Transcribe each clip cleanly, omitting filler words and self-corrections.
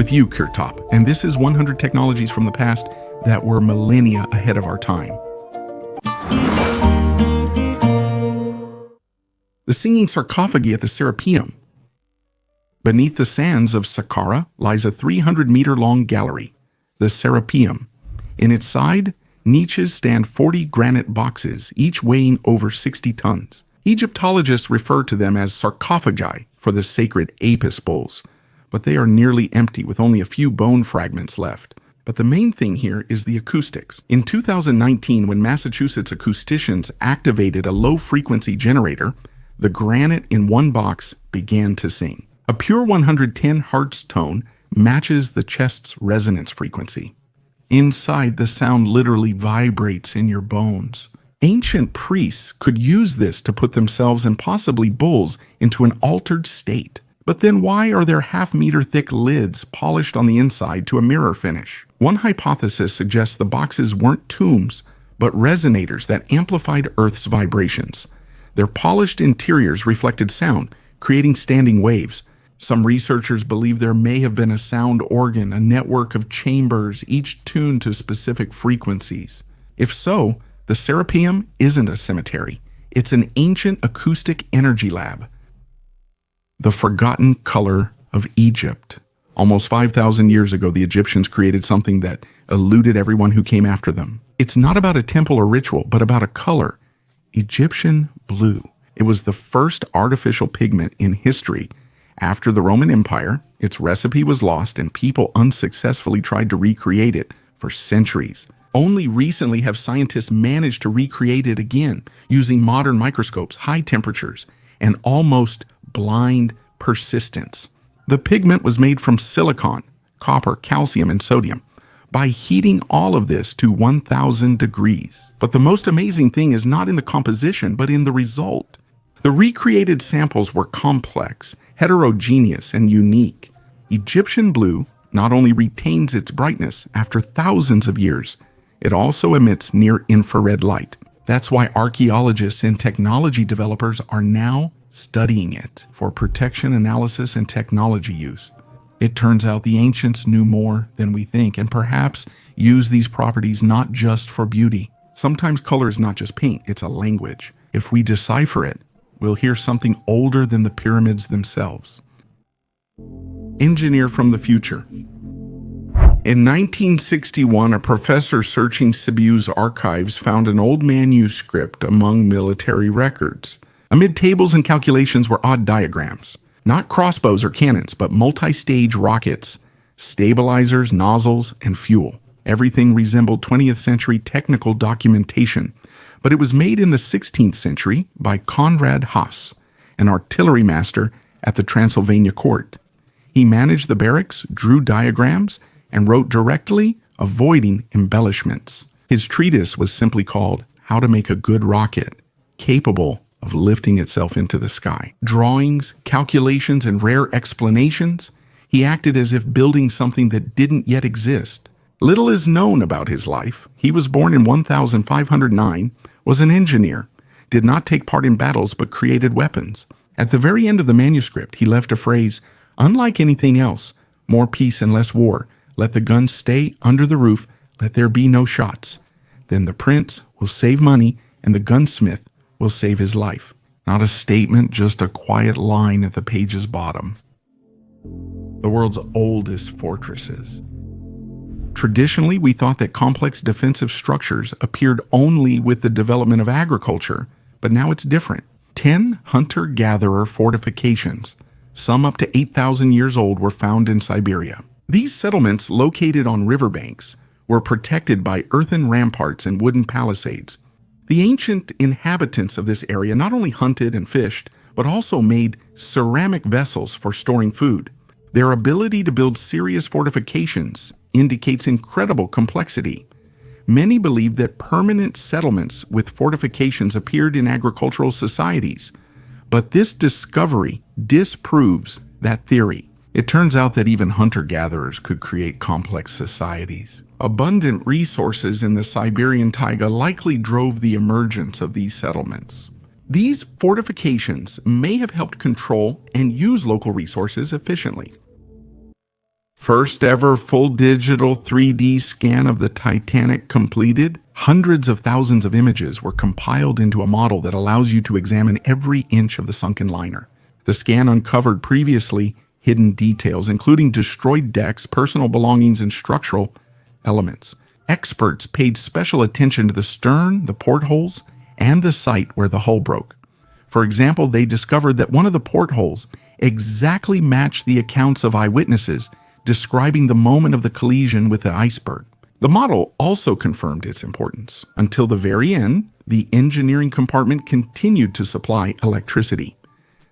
with you, Kirtop, and this is 100 technologies from the past that were millennia ahead of our time. The singing sarcophagi at the Serapeum. Beneath the sands of Saqqara lies a 300-meter-long gallery, the Serapeum. In its side, niches stand 40 granite boxes, each weighing over 60 tons. Egyptologists refer to them as sarcophagi for the sacred Apis bulls, but they are nearly empty with only a few bone fragments left. But the main thing here is the acoustics. In 2019, when Massachusetts acousticians activated a low-frequency generator, the granite in one box began to sing. A pure 110 Hz tone matches the chest's resonance frequency. Inside, the sound literally vibrates in your bones. Ancient priests could use this to put themselves and possibly bulls into an altered state. But then why are there half-meter thick lids polished on the inside to a mirror finish? One hypothesis suggests the boxes weren't tombs, but resonators that amplified Earth's vibrations. Their polished interiors reflected sound, creating standing waves. Some researchers believe there may have been a sound organ, a network of chambers, each tuned to specific frequencies. If so, the Serapeum isn't a cemetery. It's an ancient acoustic energy lab. The forgotten color of Egypt. Almost 5,000 years ago, the Egyptians created something that eluded everyone who came after them. It's not about a temple or ritual, but about a color. Egyptian blue. It was the first artificial pigment in history. After the Roman Empire, its recipe was lost and people unsuccessfully tried to recreate it for centuries. Only recently have scientists managed to recreate it again using modern microscopes, high temperatures, and almost blind persistence. The pigment was made from silicon, copper, calcium, and sodium. By heating all of this to 1,000 degrees. But the most amazing thing is not in the composition, but in the result. The recreated samples were complex, heterogeneous, and unique. Egyptian blue not only retains its brightness after thousands of years, it also emits near-infrared light. That's why archaeologists and technology developers are now studying it for protection analysis and technology use. It turns out the ancients knew more than we think and perhaps used these properties not just for beauty. Sometimes color is not just paint, it's a language. If we decipher it, we'll hear something older than the pyramids themselves. Engineer from the future. In 1961, a professor searching Sibiu's archives found an old manuscript among military records. Amid tables and calculations were odd diagrams. Not crossbows or cannons, but multi-stage rockets, stabilizers, nozzles, and fuel. Everything resembled 20th century technical documentation, but it was made in the 16th century by Conrad Haas, an artillery master at the Transylvania court. He managed the barracks, drew diagrams, and wrote directly, avoiding embellishments. His treatise was simply called How to Make a Good Rocket, capable of lifting itself into the sky. Drawings, calculations, and rare explanations, he acted as if building something that didn't yet exist. Little is known about his life. He was born in 1509, was an engineer, did not take part in battles but created weapons. At the very end of the manuscript, he left a phrase, "Unlike anything else, more peace and less war. Let the guns stay under the roof, let there be no shots. Then the prince will save money and the gunsmith will save his life." Not a statement, just a quiet line at the page's bottom. The world's oldest fortresses. Traditionally, we thought that complex defensive structures appeared only with the development of agriculture, but now it's different. 10 hunter-gatherer fortifications, some up to 8,000 years old, were found in Siberia. These settlements, located on riverbanks, were protected by earthen ramparts and wooden palisades. The ancient inhabitants of this area not only hunted and fished, but also made ceramic vessels for storing food. Their ability to build serious fortifications indicates incredible complexity. Many believe that permanent settlements with fortifications appeared in agricultural societies, but this discovery disproves that theory. It turns out that even hunter-gatherers could create complex societies. Abundant resources in the Siberian taiga likely drove the emergence of these settlements. These fortifications may have helped control and use local resources efficiently. First ever full digital 3D scan of the Titanic completed. Hundreds of thousands of images were compiled into a model that allows you to examine every inch of the sunken liner. The scan uncovered previously hidden details, including destroyed decks, personal belongings, and structural elements. Experts paid special attention to the stern, the portholes, and the site where the hull broke. For example, they discovered that one of the portholes exactly matched the accounts of eyewitnesses describing the moment of the collision with the iceberg. The model also confirmed its importance. Until the very end, the engineering compartment continued to supply electricity.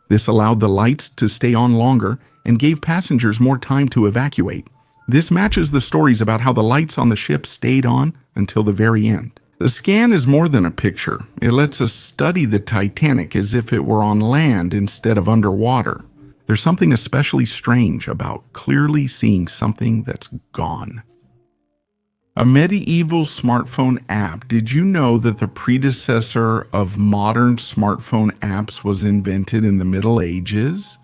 This allowed the lights to stay on longer and gave passengers more time to evacuate. This matches the stories about how the lights on the ship stayed on until the very end. The scan is more than a picture. It lets us study the Titanic as if it were on land instead of underwater. There's something especially strange about clearly seeing something that's gone. A medieval smartphone app. Did you know that the predecessor of modern smartphone apps was invented in the Middle Ages?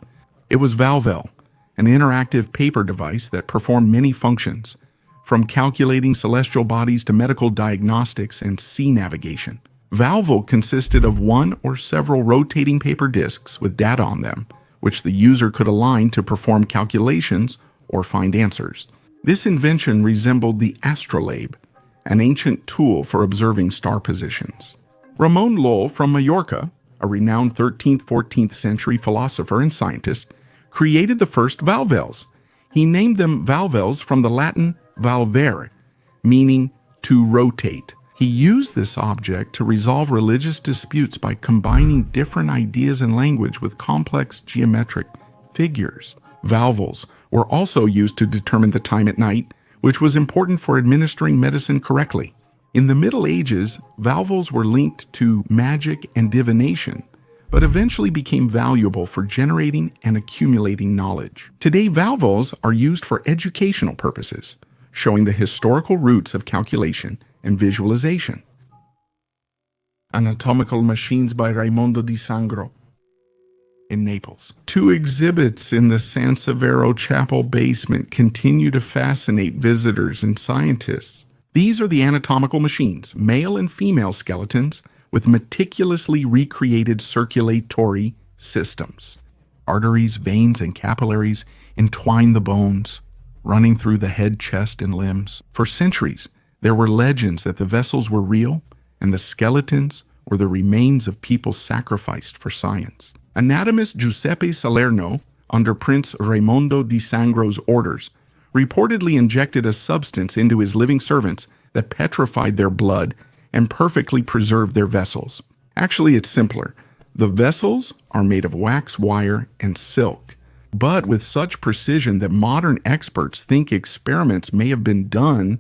It was Valvel, an interactive paper device that performed many functions, from calculating celestial bodies to medical diagnostics and sea navigation. Valvel consisted of one or several rotating paper discs with data on them, which the user could align to perform calculations or find answers. This invention resembled the astrolabe, an ancient tool for observing star positions. Ramon Lull from Mallorca, a renowned 13th-14th century philosopher and scientist, created the first valvels. He named them valvels from the Latin valvere, meaning to rotate. He used this object to resolve religious disputes by combining different ideas and language with complex geometric figures. Valvels were also used to determine the time at night, which was important for administering medicine correctly. In the Middle Ages, valvels were linked to magic and divination, but eventually became valuable for generating and accumulating knowledge. Today, valvels are used for educational purposes, showing the historical roots of calculation and visualization. Anatomical Machines by Raimondo di Sangro in Naples. Two exhibits in the San Severo Chapel basement continue to fascinate visitors and scientists. These are the anatomical machines, male and female skeletons, with meticulously recreated circulatory systems. Arteries, veins, and capillaries entwine the bones, running through the head, chest, and limbs. For centuries, there were legends that the vessels were real and the skeletons were the remains of people sacrificed for science. Anatomist Giuseppe Salerno, under Prince Raimondo di Sangro's orders, reportedly injected a substance into his living servants that petrified their blood and perfectly preserved their vessels. Actually, it's simpler. The vessels are made of wax, wire, and silk, but with such precision that modern experts think experiments may have been done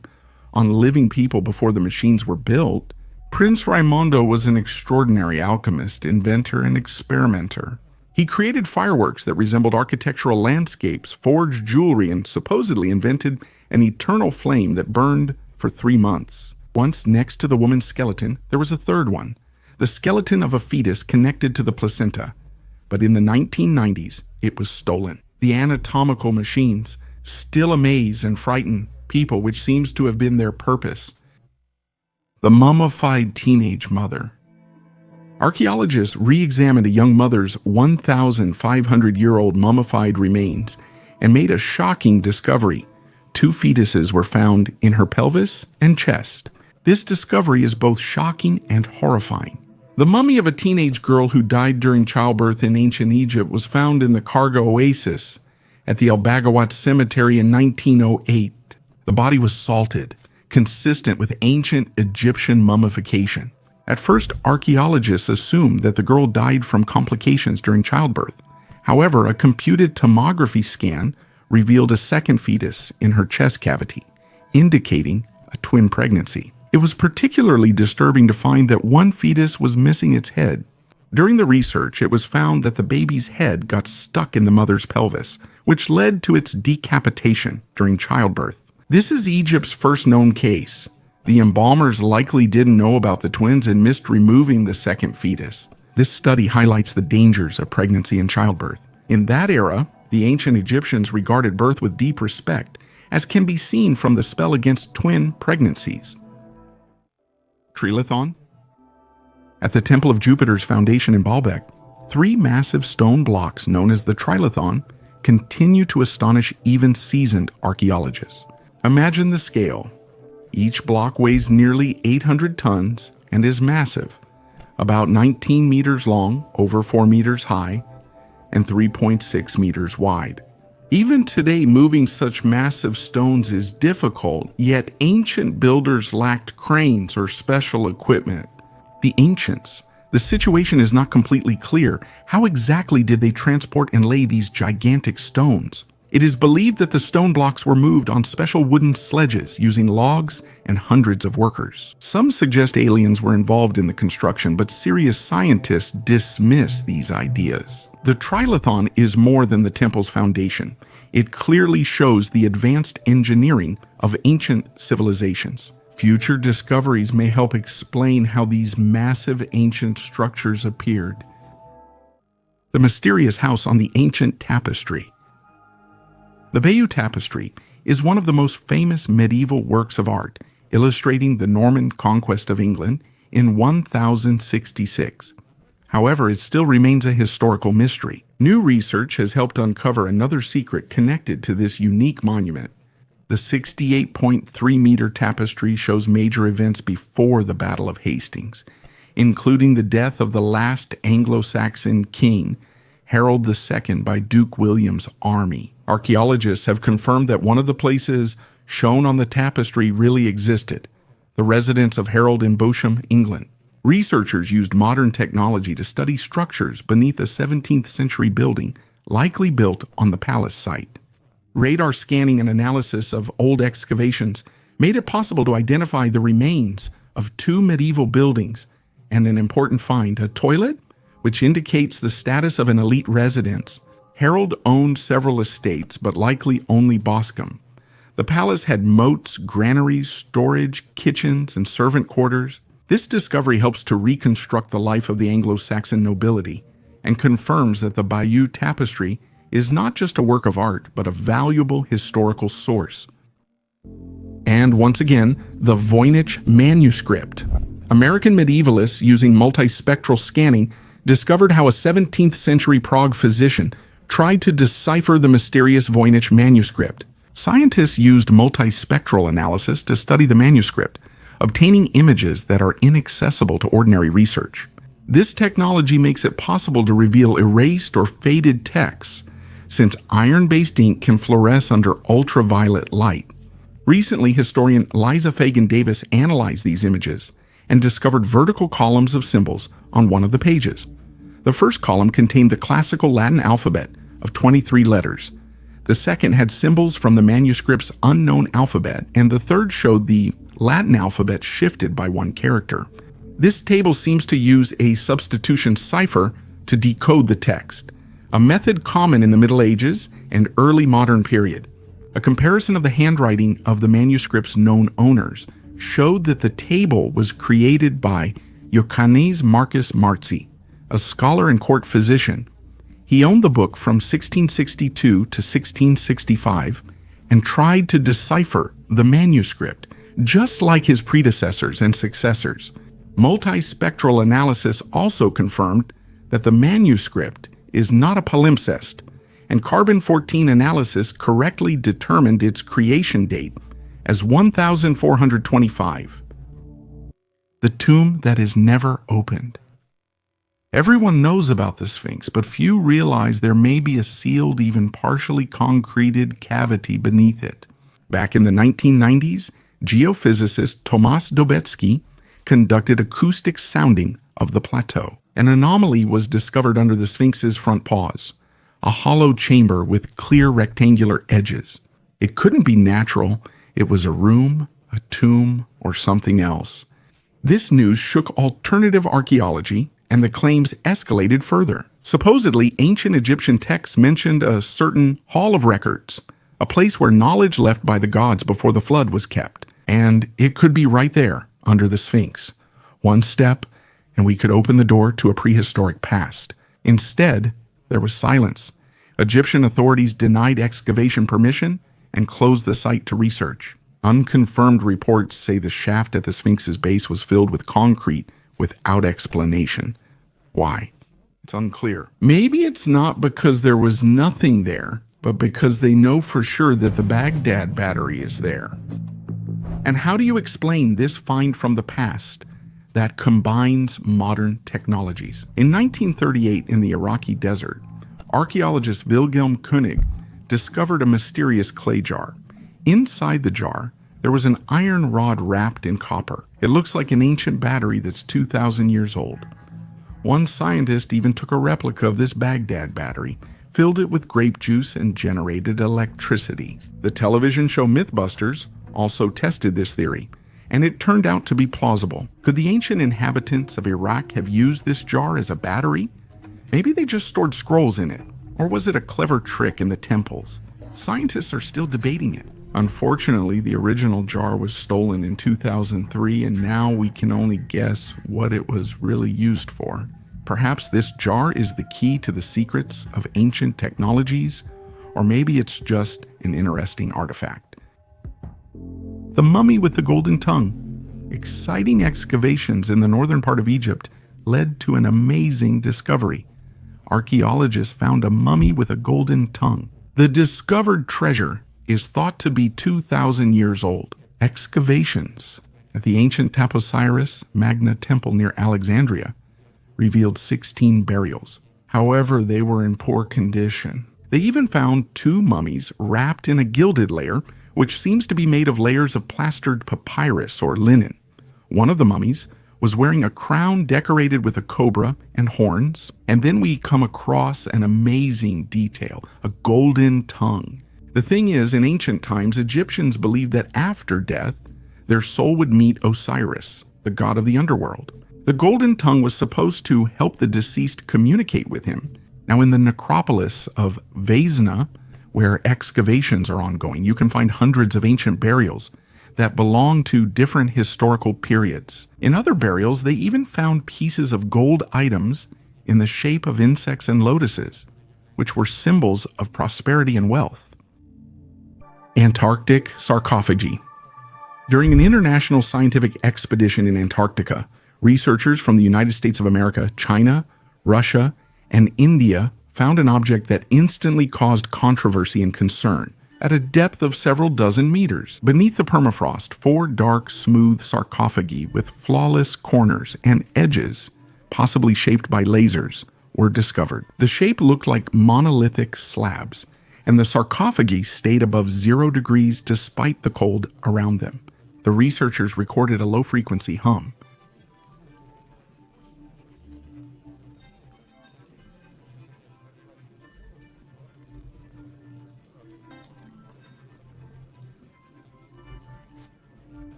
on living people before the machines were built. Prince Raimondo was an extraordinary alchemist, inventor, and experimenter. He created fireworks that resembled architectural landscapes, forged jewelry, and supposedly invented an eternal flame that burned for 3 months. Once, next to the woman's skeleton, there was a third one, the skeleton of a fetus connected to the placenta. But in the 1990s, it was stolen. The anatomical machines still amaze and frighten people, which seems to have been their purpose. The mummified teenage mother. Archaeologists re-examined a young mother's 1,500-year-old mummified remains and made a shocking discovery. 2 fetuses were found in her pelvis and chest. This discovery is both shocking and horrifying. The mummy of a teenage girl who died during childbirth in ancient Egypt was found in the Karga Oasis at the El Bagawat Cemetery in 1908. The body was salted, consistent with ancient Egyptian mummification. At first, archaeologists assumed that the girl died from complications during childbirth. However, a computed tomography scan revealed a second fetus in her chest cavity, indicating a twin pregnancy. It was particularly disturbing to find that one fetus was missing its head. During the research, it was found that the baby's head got stuck in the mother's pelvis, which led to its decapitation during childbirth. This is Egypt's first known case. The embalmers likely didn't know about the twins and missed removing the second fetus. This study highlights the dangers of pregnancy and childbirth. In that era, The ancient Egyptians regarded birth with deep respect, as can be seen from the spell against twin pregnancies. Trilithon. At the Temple of Jupiter's foundation in Baalbek, 3 massive stone blocks known as the Trilithon continue to astonish even seasoned archaeologists. Imagine the scale. Each block weighs nearly 800 tons and is massive, about 19 meters long, over 4 meters high, and 3.6 meters wide. Even today, moving such massive stones is difficult, yet ancient builders lacked cranes or special equipment. The ancients. The situation is not completely clear. How exactly did they transport and lay these gigantic stones? It is believed that the stone blocks were moved on special wooden sledges using logs and hundreds of workers. Some suggest aliens were involved in the construction, but serious scientists dismiss these ideas. The Trilithon is more than the temple's foundation. It clearly shows the advanced engineering of ancient civilizations. Future discoveries may help explain how these massive ancient structures appeared. The mysterious house on the ancient tapestry. The Bayeux Tapestry is one of the most famous medieval works of art, illustrating the Norman conquest of England in 1066. However, it still remains a historical mystery. New research has helped uncover another secret connected to this unique monument. The 68.3-meter tapestry shows major events before the Battle of Hastings, including the death of the last Anglo-Saxon king, Harold II, by Duke William's army. Archaeologists have confirmed that one of the places shown on the tapestry really existed, the residence of Harold in Bosham, England. Researchers used modern technology to study structures beneath a 17th century building, likely built on the palace site. Radar scanning and analysis of old excavations made it possible to identify the remains of 2 medieval buildings and an important find, a toilet, which indicates the status of an elite residence. Harold owned several estates, but likely only Boscombe. The palace had moats, granaries, storage, kitchens, and servant quarters. This discovery helps to reconstruct the life of the Anglo-Saxon nobility and confirms that the Bayeux Tapestry is not just a work of art, but a valuable historical source. And once again, the Voynich manuscript. American medievalists, using multispectral scanning, discovered how a 17th century Prague physician tried to decipher the mysterious Voynich manuscript. Scientists used multispectral analysis to study the manuscript, obtaining images that are inaccessible to ordinary research. This technology makes it possible to reveal erased or faded texts, since iron-based ink can fluoresce under ultraviolet light. Recently, historian Liza Fagan Davis analyzed these images and discovered vertical columns of symbols on one of the pages. The first column contained the classical Latin alphabet of 23 letters. The second had symbols from the manuscript's unknown alphabet, and the third showed the Latin alphabet shifted by 1 character. This table seems to use a substitution cipher to decode the text, a method common in the Middle Ages and early modern period. A comparison of the handwriting of the manuscript's known owners showed that the table was created by Ioannis Marcus Marzi, a scholar and court physician. He owned the book from 1662 to 1665 and tried to decipher the manuscript, just like his predecessors and successors. Multispectral analysis also confirmed that the manuscript is not a palimpsest, and carbon-14 analysis correctly determined its creation date as 1425. The tomb that is never opened. Everyone knows about the Sphinx, but few realize there may be a sealed, even partially concreted cavity beneath it. Back in the 1990s, geophysicist Tomasz Dobecki conducted acoustic sounding of the plateau. An anomaly was discovered under the Sphinx's front paws, a hollow chamber with clear rectangular edges. It couldn't be natural. It was a room, a tomb, or something else. This news shook alternative archaeology, and the claims escalated further. Supposedly, ancient Egyptian texts mentioned a certain Hall of Records, a place where knowledge left by the gods before the flood was kept. And it could be right there, under the Sphinx. One step, and we could open the door to a prehistoric past. Instead, there was silence. Egyptian authorities denied excavation permission and closed the site to research. Unconfirmed reports say the shaft at the Sphinx's base was filled with concrete without explanation. Why? It's unclear. Maybe it's not because there was nothing there, but because they know for sure that the Baghdad battery is there. And how do you explain this find from the past that combines modern technologies? In 1938, in the Iraqi desert, archaeologist Wilhelm Koenig discovered a mysterious clay jar. Inside the jar, there was an iron rod wrapped in copper. It looks like an ancient battery that's 2,000 years old. One scientist even took a replica of this Baghdad battery, filled it with grape juice, and generated electricity. The television show Mythbusters also tested this theory, and it turned out to be plausible. Could the ancient inhabitants of Iraq have used this jar as a battery? Maybe they just stored scrolls in it. Or was it a clever trick in the temples? Scientists are still debating it. Unfortunately, the original jar was stolen in 2003, and now we can only guess what it was really used for. Perhaps this jar is the key to the secrets of ancient technologies, or maybe it's just an interesting artifact. The mummy with the golden tongue. Exciting excavations in the northern part of Egypt led to an amazing discovery. Archaeologists found a mummy with a golden tongue. The discovered treasure is thought to be 2,000 years old. Excavations at the ancient Taposiris Magna Temple near Alexandria revealed 16 burials. However, they were in poor condition. They even found 2 mummies wrapped in a gilded layer, which seems to be made of layers of plastered papyrus or linen. One of the mummies was wearing a crown decorated with a cobra and horns, and then we come across an amazing detail, a golden tongue. The thing is, in ancient times, Egyptians believed that after death, their soul would meet Osiris, the god of the underworld. The golden tongue was supposed to help the deceased communicate with him. Now, in the necropolis of Vesna, where excavations are ongoing, you can find hundreds of ancient burials that belong to different historical periods. In other burials, they even found pieces of gold items in the shape of insects and lotuses, which were symbols of prosperity and wealth. Antarctic sarcophagi. During an international scientific expedition in Antarctica, researchers from the United States of America, China, Russia, and India found an object that instantly caused controversy and concern. At a depth of several dozen meters, beneath the permafrost, 4 dark, smooth sarcophagi with flawless corners and edges, possibly shaped by lasers, were discovered. The shape looked like monolithic slabs, and the sarcophagi stayed above 0 degrees despite the cold around them. The researchers recorded a low-frequency hum.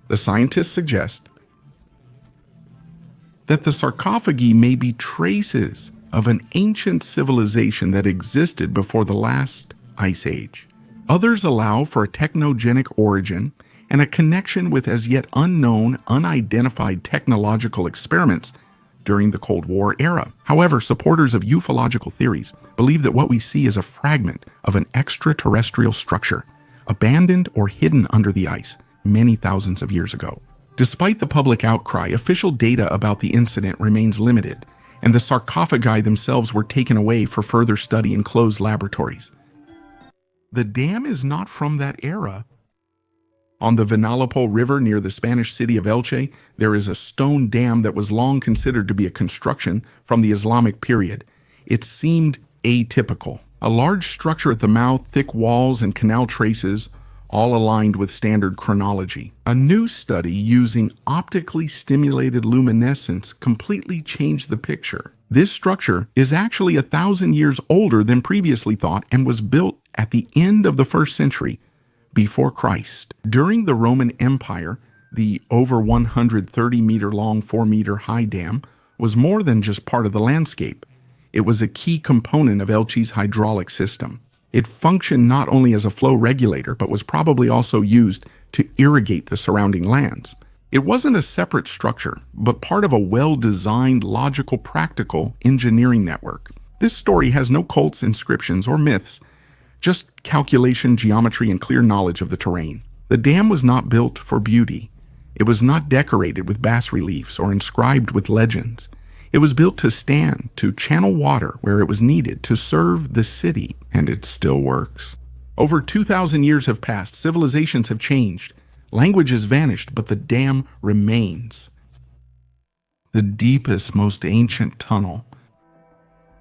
The scientists suggest that the sarcophagi may be traces of an ancient civilization that existed before the last ice age. Others allow for a technogenic origin and a connection with as yet unknown, unidentified technological experiments during the Cold War era. However, supporters of ufological theories believe that what we see is a fragment of an extraterrestrial structure, abandoned or hidden under the ice many thousands of years ago. Despite the public outcry, official data about the incident remains limited, and the sarcophagi themselves were taken away for further study in closed laboratories. The dam is not from that era. On the Vinalopó River near the Spanish city of Elche, there is a stone dam that was long considered to be a construction from the Islamic period. It seemed atypical. A large structure at the mouth, thick walls, and canal traces, all aligned with standard chronology. A new study using optically stimulated luminescence completely changed the picture. This structure is actually 1,000 years older than previously thought and was built at the end of the 1st century before Christ. During the Roman Empire, the over 130-meter-long, 4-meter-high dam was more than just part of the landscape. It was a key component of Elche's hydraulic system. It functioned not only as a flow regulator, but was probably also used to irrigate the surrounding lands. It wasn't a separate structure, but part of a well-designed, logical, practical engineering network. This story has no cults, inscriptions, or myths, just calculation, geometry, and clear knowledge of the terrain. The dam was not built for beauty. It was not decorated with bas-reliefs or inscribed with legends. It was built to stand, to channel water where it was needed, to serve the city, and it still works. Over 2,000 years have passed, civilizations have changed, languages vanished, but the dam remains. The deepest, most ancient tunnel.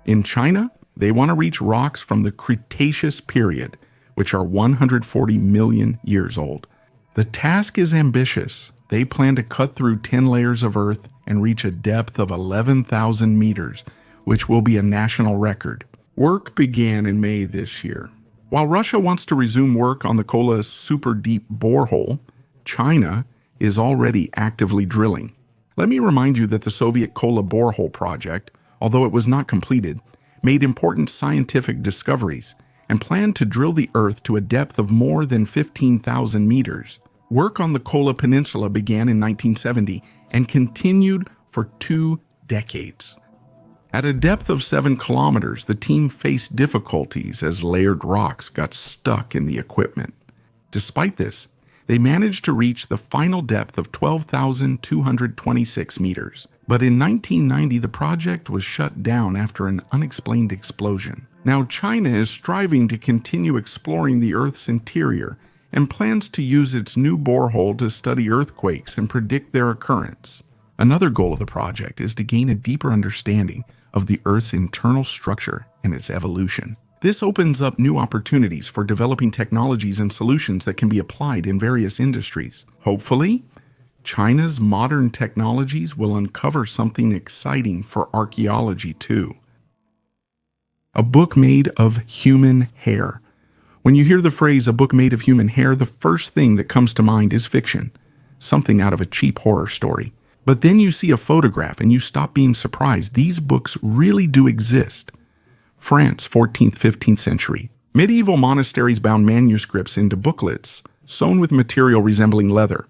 In China, they want to reach rocks from the Cretaceous period, which are 140 million years old. The task is ambitious. They plan to cut through 10 layers of earth and reach a depth of 11,000 meters, which will be a national record. Work began in May this year. While Russia wants to resume work on the Kola super deep borehole, China is already actively drilling. Let me remind you that the Soviet Kola borehole project, although it was not completed, made important scientific discoveries and planned to drill the earth to a depth of more than 15,000 meters. Work on the Kola Peninsula began in 1970 and continued for 2 decades. At a depth of 7 kilometers, the team faced difficulties as layered rocks got stuck in the equipment. Despite this, they managed to reach the final depth of 12,226 meters. But in 1990, the project was shut down after an unexplained explosion. Now, China is striving to continue exploring the Earth's interior and plans to use its new borehole to study earthquakes and predict their occurrence. Another goal of the project is to gain a deeper understanding of the Earth's internal structure and its evolution. This opens up new opportunities for developing technologies and solutions that can be applied in various industries. Hopefully, China's modern technologies will uncover something exciting for archaeology too. A book made of human hair. When you hear the phrase, a book made of human hair, the first thing that comes to mind is fiction, something out of a cheap horror story. But then you see a photograph and you stop being surprised. These books really do exist. France, 14th, 15th century. Medieval monasteries bound manuscripts into booklets, sewn with material resembling leather,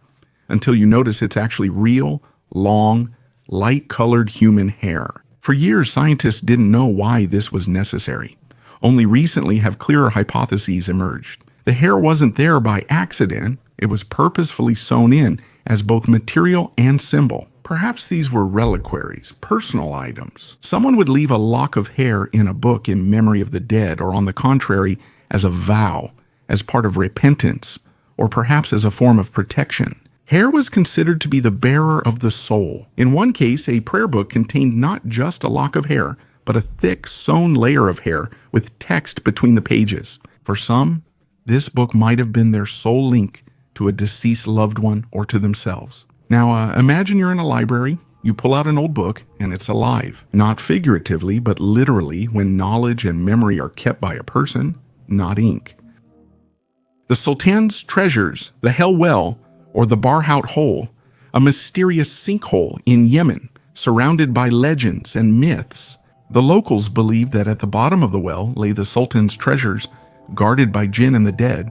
until you notice it's actually real, long, light-colored human hair. For years, scientists didn't know why this was necessary. Only recently have clearer hypotheses emerged. The hair wasn't there by accident. It was purposefully sewn in as both material and symbol. Perhaps these were reliquaries, personal items. Someone would leave a lock of hair in a book in memory of the dead, or on the contrary, as a vow, as part of repentance, or perhaps as a form of protection. Hair was considered to be the bearer of the soul. In one case, a prayer book contained not just a lock of hair, but a thick sewn layer of hair with text between the pages. For some, this book might have been their sole link to a deceased loved one or to themselves. Now, imagine you're in a library, you pull out an old book, and it's alive. Not figuratively, but literally, when knowledge and memory are kept by a person, not ink. The Sultan's treasures, the Hell Well, or the Barhout Hole, a mysterious sinkhole in Yemen, surrounded by legends and myths. The locals believed that at the bottom of the well lay the Sultan's treasures, guarded by jinn and the dead,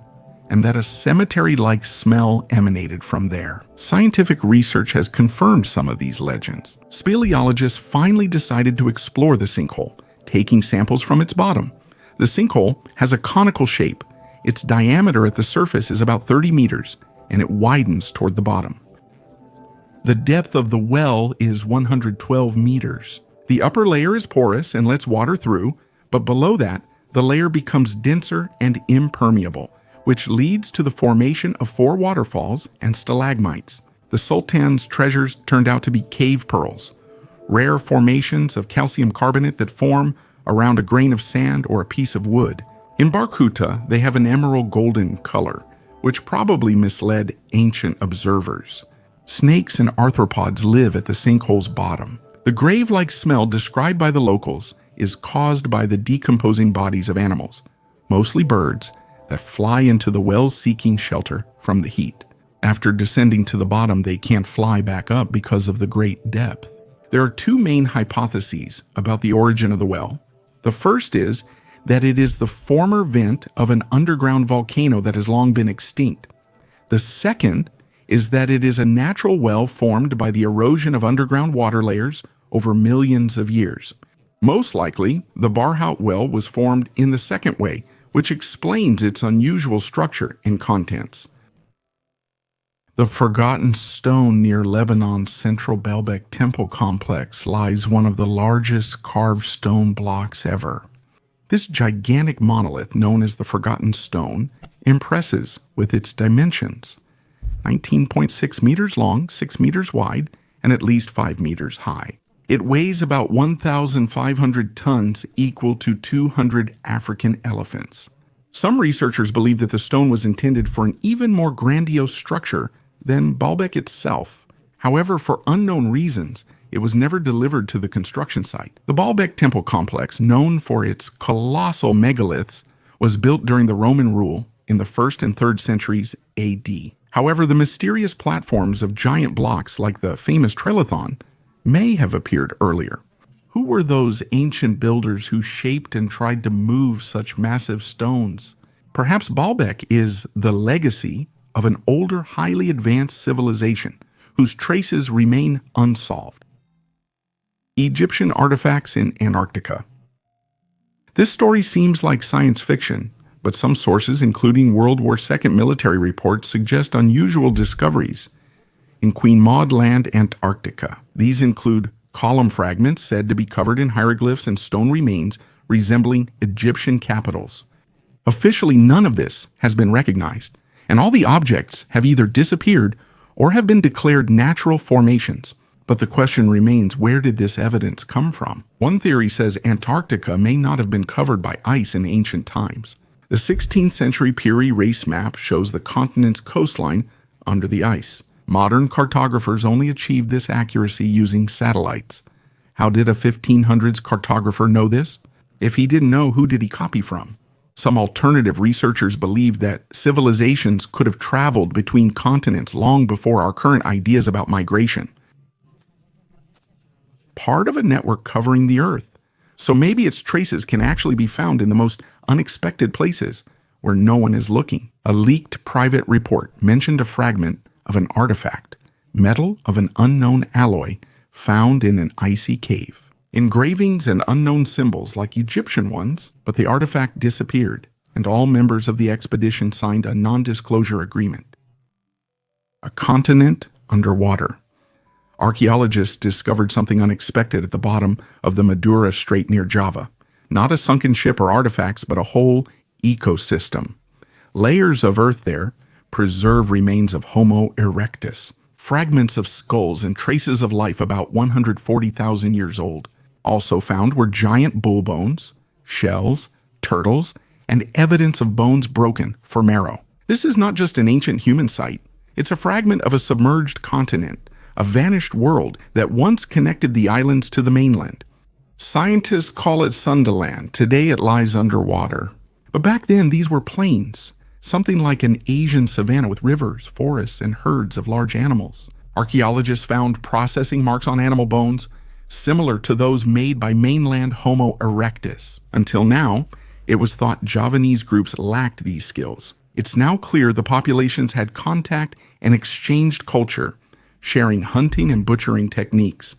and that a cemetery-like smell emanated from there. Scientific research has confirmed some of these legends. Speleologists finally decided to explore the sinkhole, taking samples from its bottom. The sinkhole has a conical shape. Its diameter at the surface is about 30 meters, and it widens toward the bottom. The depth of the well is 112 meters. The upper layer is porous and lets water through, but below that, the layer becomes denser and impermeable, which leads to the formation of 4 waterfalls and stalagmites. The Sultan's treasures turned out to be cave pearls, rare formations of calcium carbonate that form around a grain of sand or a piece of wood. In Barkuta, they have an emerald golden color, which probably misled ancient observers. Snakes and arthropods live at the sinkhole's bottom. The grave-like smell described by the locals is caused by the decomposing bodies of animals, mostly birds, that fly into the well seeking shelter from the heat. After descending to the bottom, they can't fly back up because of the great depth. There are 2 main hypotheses about the origin of the well. The first is that it is the former vent of an underground volcano that has long been extinct. The second is that it is a natural well formed by the erosion of underground water layers over millions of years. Most likely, the Barhout well was formed in the second way, which explains its unusual structure and contents. The Forgotten Stone near Lebanon's central Baalbek temple complex lies one of the largest carved stone blocks ever. This gigantic monolith, known as the Forgotten Stone, impresses with its dimensions: 19.6 meters long, 6 meters wide, and at least 5 meters high. It weighs about 1,500 tons, equal to 200 African elephants. Some researchers believe that the stone was intended for an even more grandiose structure than Baalbek itself. However, for unknown reasons, it was never delivered to the construction site. The Baalbek temple complex, known for its colossal megaliths, was built during the Roman rule in the 1st and 3rd centuries AD. However, the mysterious platforms of giant blocks like the famous Trilithon may have appeared earlier. Who were those ancient builders who shaped and tried to move such massive stones? Perhaps Baalbek is the legacy of an older, highly advanced civilization whose traces remain unsolved. Egyptian artifacts in Antarctica. This story seems like science fiction, but some sources, including World War II military reports, suggest unusual discoveries in Queen Maud Land, Antarctica. These include column fragments said to be covered in hieroglyphs and stone remains resembling Egyptian capitals. Officially, none of this has been recognized, and all the objects have either disappeared or have been declared natural formations. But the question remains, where did this evidence come from? One theory says Antarctica may not have been covered by ice in ancient times. The 16th century Peary race map shows the continent's coastline under the ice. Modern cartographers only achieved this accuracy using satellites. How did a 1500s cartographer know this? If he didn't know, who did he copy from? Some alternative researchers believe that civilizations could have traveled between continents long before our current ideas about migration. Part of a network covering the Earth, so maybe its traces can actually be found in the most unexpected places where no one is looking. A leaked private report mentioned a fragment of an artifact, metal of an unknown alloy, found in an icy cave. Engravings and unknown symbols like Egyptian ones, but the artifact disappeared, and all members of the expedition signed a non-disclosure agreement. A continent underwater. Archaeologists discovered something unexpected at the bottom of the Madura Strait near Java. Not a sunken ship or artifacts, but a whole ecosystem. Layers of earth there preserve remains of Homo erectus, fragments of skulls and traces of life about 140,000 years old. Also found were giant bull bones, shells, turtles, and evidence of bones broken for marrow. This is not just an ancient human site. It's a fragment of a submerged continent, a vanished world that once connected the islands to the mainland. Scientists call it Sundaland. Today it lies underwater. But back then these were plains, something like an Asian savanna with rivers, forests, and herds of large animals. Archaeologists found processing marks on animal bones similar to those made by mainland Homo erectus. Until now, it was thought Javanese groups lacked these skills. It's now clear the populations had contact and exchanged culture, sharing hunting and butchering techniques.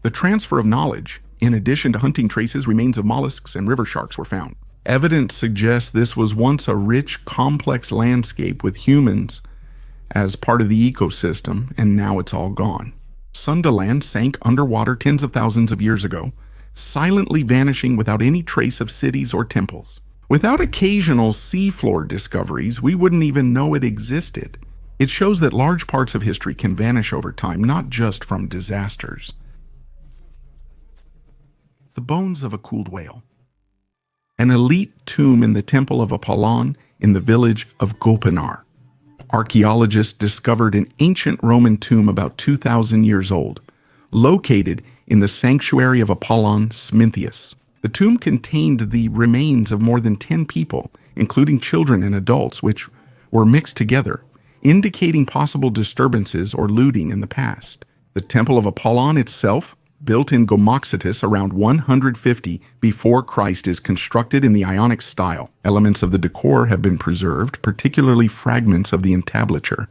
The transfer of knowledge, in addition to hunting traces, remains of mollusks and river sharks were found. Evidence suggests this was once a rich, complex landscape with humans as part of the ecosystem, and now it's all gone. Sundaland sank underwater tens of thousands of years ago, silently vanishing without any trace of cities or temples. Without occasional seafloor discoveries, we wouldn't even know it existed. It shows that large parts of history can vanish over time, not just from disasters. The bones of a cooled whale. An elite tomb in the temple of Apollon in the village of Golpinar. Archaeologists discovered an ancient Roman tomb about 2,000 years old, located in the sanctuary of Apollon Smintheus. The tomb contained the remains of more than 10 people, including children and adults, which were mixed together, indicating possible disturbances or looting in the past. The Temple of Apollon itself, built in Gomoxetus around 150 before Christ, is constructed in the Ionic style. Elements of the decor have been preserved, particularly fragments of the entablature,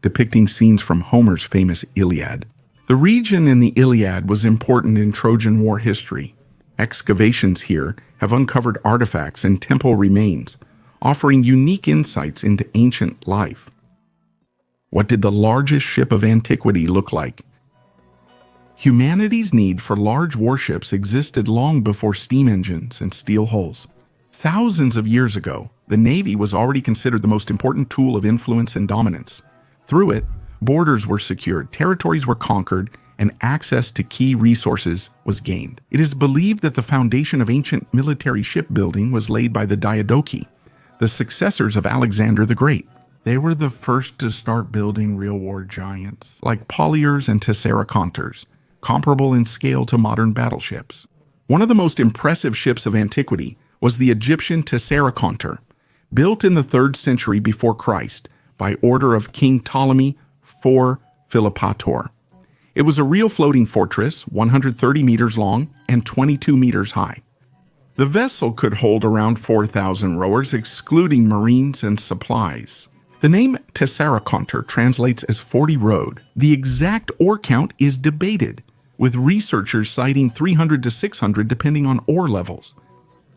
depicting scenes from Homer's famous Iliad. The region in the Iliad was important in Trojan War history. Excavations here have uncovered artifacts and temple remains, offering unique insights into ancient life. What did the largest ship of antiquity look like? Humanity's need for large warships existed long before steam engines and steel hulls. Thousands of years ago, the Navy was already considered the most important tool of influence and dominance. Through it, borders were secured, territories were conquered, and access to key resources was gained. It is believed that the foundation of ancient military shipbuilding was laid by the Diadochi, the successors of Alexander the Great. They were the first to start building real war giants, like polliers and tesseraconters, comparable in scale to modern battleships. One of the most impressive ships of antiquity was the Egyptian tesseraconter, built in the 3rd century before Christ by order of King Ptolemy IV Philopator. It was a real floating fortress, 130 meters long and 22 meters high. The vessel could hold around 4,000 rowers, excluding marines and supplies. The name tesseraconter translates as 40-rowed. The exact oar count is debated, with researchers citing 300 to 600 depending on oar levels.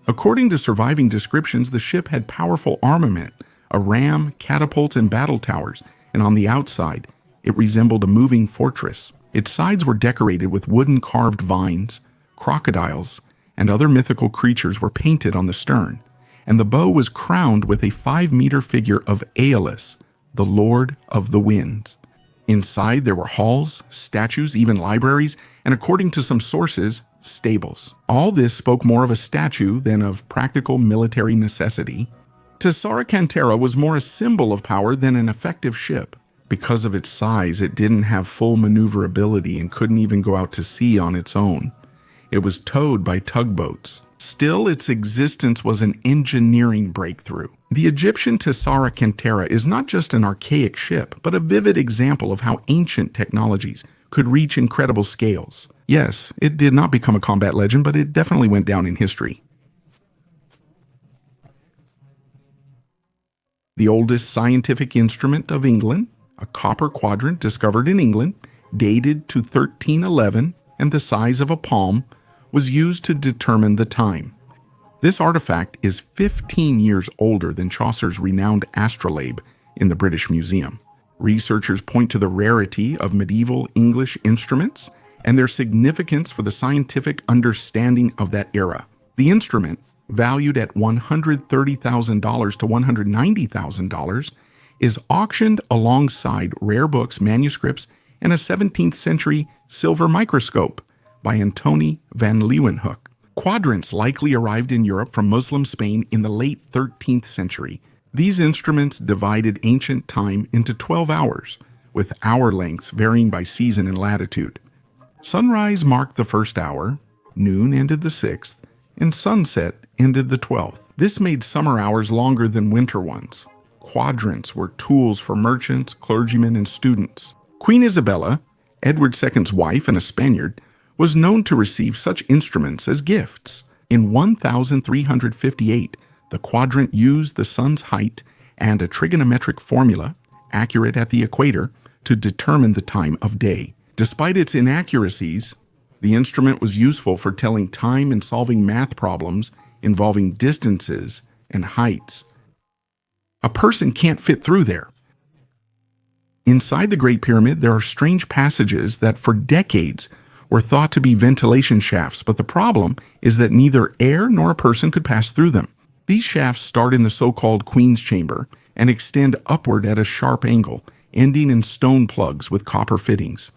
According to surviving descriptions, the ship had powerful armament, a ram, catapults, and battle towers, and on the outside, it resembled a moving fortress. Its sides were decorated with wooden carved vines, crocodiles, and other mythical creatures were painted on the stern, and the bow was crowned with a 5-meter figure of Aeolus, the Lord of the Winds. Inside there were halls, statues, even libraries, and according to some sources, stables. All this spoke more of a statue than of practical military necessity. Tessaracantera was more a symbol of power than an effective ship. Because of its size, it didn't have full maneuverability and couldn't even go out to sea on its own. It was towed by tugboats. Still, its existence was an engineering breakthrough. The Egyptian Tessaracantera is not just an archaic ship, but a vivid example of how ancient technologies could reach incredible scales. Yes, it did not become a combat legend, but it definitely went down in history. The oldest scientific instrument of England, a copper quadrant discovered in England, dated to 1311 and the size of a palm, was used to determine the time. This artifact is 15 years older than Chaucer's renowned astrolabe in the British Museum. Researchers point to the rarity of medieval English instruments and their significance for the scientific understanding of that era. The instrument, valued at $130,000 to $190,000, is auctioned alongside rare books, manuscripts, and a 17th century silver microscope by Antony van Leeuwenhoek. Quadrants likely arrived in Europe from Muslim Spain in the late 13th century. These instruments divided ancient time into 12 hours, with hour lengths varying by season and latitude. Sunrise marked the first hour, noon ended the 6th, and sunset ended the 12th. This made summer hours longer than winter ones. Quadrants were tools for merchants, clergymen, and students. Queen Isabella, Edward II's wife and a Spaniard, was known to receive such instruments as gifts. In 1358, the quadrant used the sun's height and a trigonometric formula, accurate at the equator, to determine the time of day. Despite its inaccuracies, the instrument was useful for telling time and solving math problems involving distances and heights. A person can't fit through there. Inside the Great Pyramid, there are strange passages that for decades were thought to be ventilation shafts, but the problem is that neither air nor a person could pass through them. These shafts start in the so-called Queen's Chamber and extend upward at a sharp angle, ending in stone plugs with copper fittings.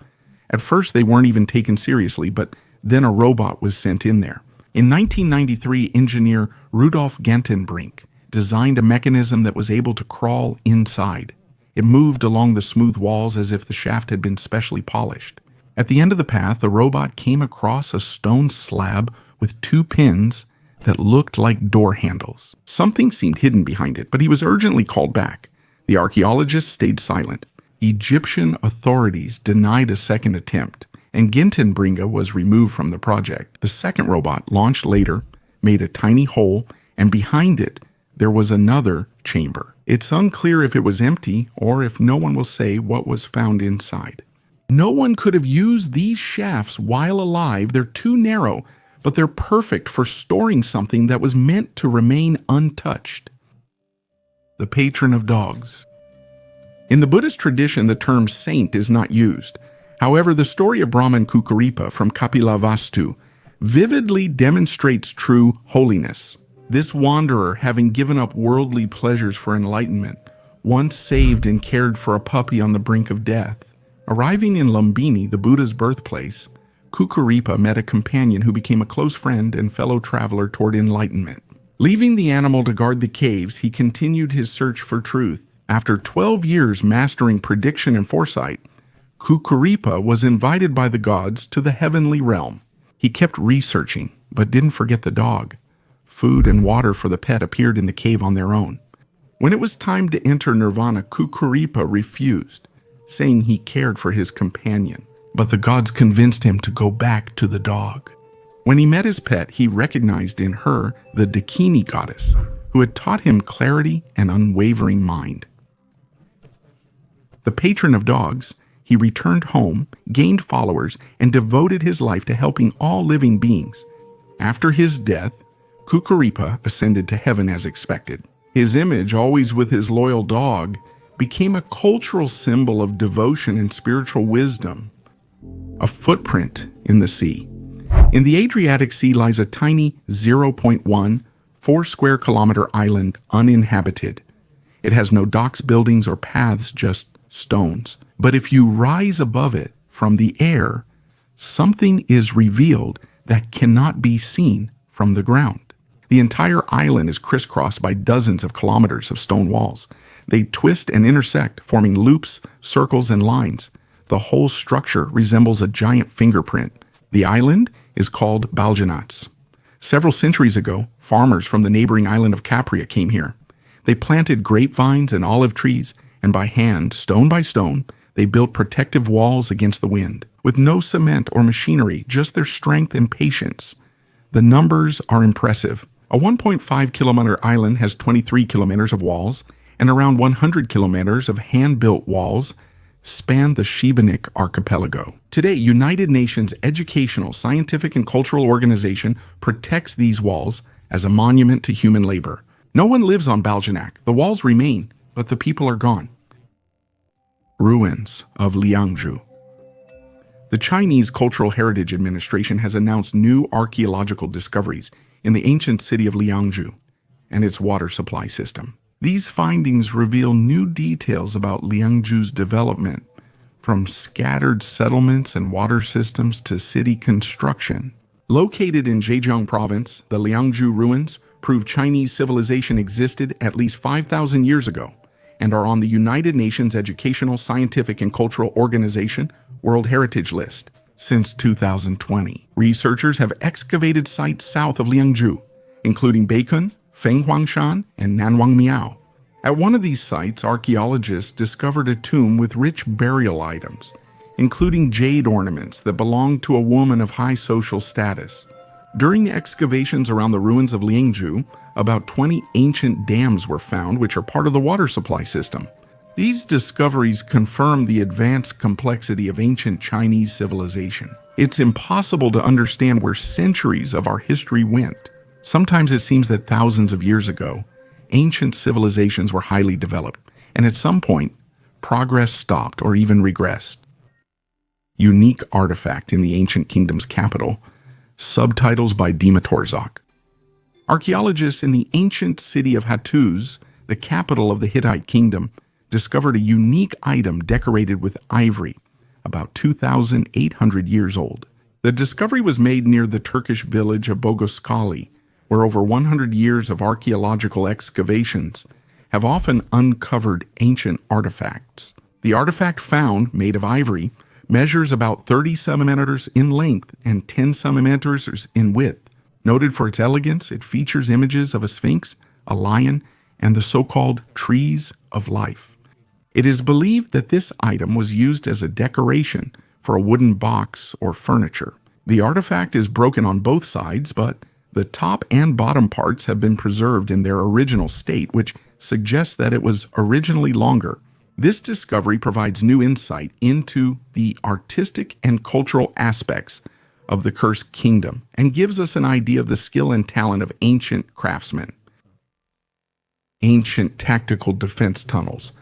At first, they weren't even taken seriously, but then a robot was sent in there. In 1993, engineer Rudolf Gantenbrink designed a mechanism that was able to crawl inside. It moved along the smooth walls as if the shaft had been specially polished. At the end of the path, the robot came across a stone slab with 2 pins that looked like door handles. Something seemed hidden behind it, but he was urgently called back. The archaeologist stayed silent. Egyptian authorities denied a second attempt, and Gantenbrink was removed from the project. The second robot, launched later, made a tiny hole, and behind it, there was another chamber. It's unclear if it was empty or if no one will say what was found inside. No one could have used these shafts while alive. They're too narrow, but they're perfect for storing something that was meant to remain untouched. The patron of dogs. In the Buddhist tradition, the term saint is not used. However, the story of Brahman Kukuripa from Kapilavastu vividly demonstrates true holiness. This wanderer, having given up worldly pleasures for enlightenment, once saved and cared for a puppy on the brink of death. Arriving in Lumbini, the Buddha's birthplace, Kukuripa met a companion who became a close friend and fellow traveler toward enlightenment. Leaving the animal to guard the caves, he continued his search for truth. After 12 years mastering prediction and foresight, Kukuripa was invited by the gods to the heavenly realm. He kept researching, but didn't forget the dog. Food and water for the pet appeared in the cave on their own. When it was time to enter nirvana, Kukuripa refused, saying he cared for his companion. But the gods convinced him to go back to the dog. When he met his pet, he recognized in her the Dakini goddess, who had taught him clarity and unwavering mind. The patron of dogs, he returned home, gained followers, and devoted his life to helping all living beings. After his death, Kukuripa ascended to heaven as expected. His image, always with his loyal dog, became a cultural symbol of devotion and spiritual wisdom. A footprint in the sea. In the Adriatic Sea lies a tiny 0.14 square kilometer island uninhabited. It has no docks, buildings, or paths, just stones. But if you rise above it from the air, something is revealed that cannot be seen from the ground. The entire island is crisscrossed by dozens of kilometers of stone walls. They twist and intersect, forming loops, circles, and lines. The whole structure resembles a giant fingerprint. The island is called Baljanats. Several centuries ago, farmers from the neighboring island of Capria came here. They planted grapevines and olive trees, and by hand, stone by stone, they built protective walls against the wind. With no cement or machinery, just their strength and patience. The numbers are impressive. A 1.5 kilometer island has 23 kilometers of walls, and around 100 kilometers of hand-built walls span the Shibanik archipelago. Today, United Nations Educational, Scientific, and Cultural Organization protects these walls as a monument to human labor. No one lives on Baljanak. The walls remain, but the people are gone. Ruins of Liangzhu. The Chinese Cultural Heritage Administration has announced new archaeological discoveries in the ancient city of Liangzhu and its water supply system. These findings reveal new details about Liangzhu's development, from scattered settlements and water systems to city construction. Located in Zhejiang province, the Liangzhu ruins prove Chinese civilization existed at least 5,000 years ago and are on the United Nations Educational, Scientific, and Cultural Organization World Heritage List since 2020. Researchers have excavated sites south of Liangzhu, including Beikun, Fenghuangshan, and Nanwangmiao. At one of these sites, archaeologists discovered a tomb with rich burial items, including jade ornaments that belonged to a woman of high social status. During excavations around the ruins of Liangzhu, about 20 ancient dams were found, which are part of the water supply system. These discoveries confirm the advanced complexity of ancient Chinese civilization. It's impossible to understand where centuries of our history went. Sometimes it seems that thousands of years ago, ancient civilizations were highly developed, and at some point, progress stopped or even regressed. Unique artifact in the ancient kingdom's capital. Subtitles by Dima Torzak. Archaeologists in the ancient city of Hattus, the capital of the Hittite kingdom, discovered a unique item decorated with ivory, about 2,800 years old. The discovery was made near the Turkish village of Bogoskali, where over 100 years of archaeological excavations have often uncovered ancient artifacts. The artifact found, made of ivory, measures about 30 centimeters in length and 10 centimeters in width. Noted for its elegance, it features images of a sphinx, a lion, and the so-called trees of life. It is believed that this item was used as a decoration for a wooden box or furniture. The artifact is broken on both sides, but the top and bottom parts have been preserved in their original state, which suggests that it was originally longer. This discovery provides new insight into the artistic and cultural aspects of the Cursed Kingdom and gives us an idea of the skill and talent of ancient craftsmen. Ancient tactical defense tunnels.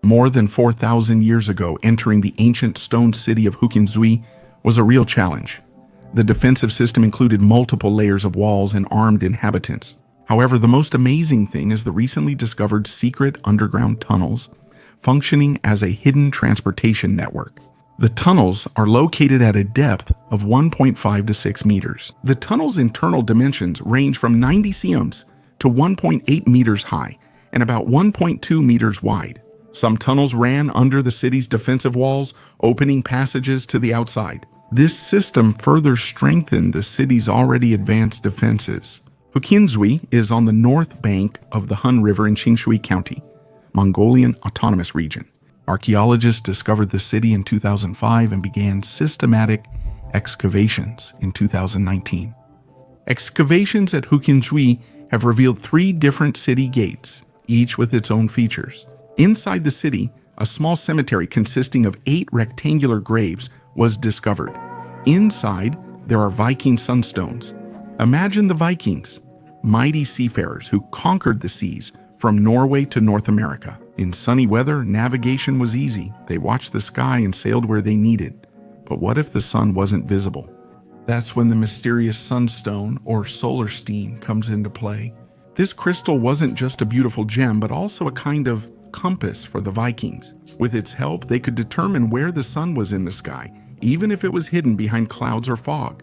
More than 4,000 years ago, entering the ancient stone city of Hoaxes was a real challenge. The defensive system included multiple layers of walls and armed inhabitants. However, the most amazing thing is the recently discovered secret underground tunnels functioning as a hidden transportation network. The tunnels are located at a depth of 1.5 to 6 meters. The tunnel's internal dimensions range from 90 cms to 1.8 meters high and about 1.2 meters wide. Some tunnels ran under the city's defensive walls, opening passages to the outside. This system further strengthened the city's already advanced defenses. Hoaxes is on the north bank of the Hun River in Qingshui County, Mongolian Autonomous Region. Archaeologists discovered the city in 2005 and began systematic excavations in 2019. Excavations at Hoaxes have revealed 3 different city gates, each with its own features. Inside the city, a small cemetery consisting of 8 rectangular graves was discovered. Inside, there are Viking sunstones. Imagine the Vikings, mighty seafarers who conquered the seas from Norway to North America. In sunny weather, navigation was easy. They watched the sky and sailed where they needed. But what if the sun wasn't visible? That's when the mysterious sunstone or solarstein comes into play. This crystal wasn't just a beautiful gem, but also a kind of compass for the Vikings. With its help, they could determine where the sun was in the sky, even if it was hidden behind clouds or fog.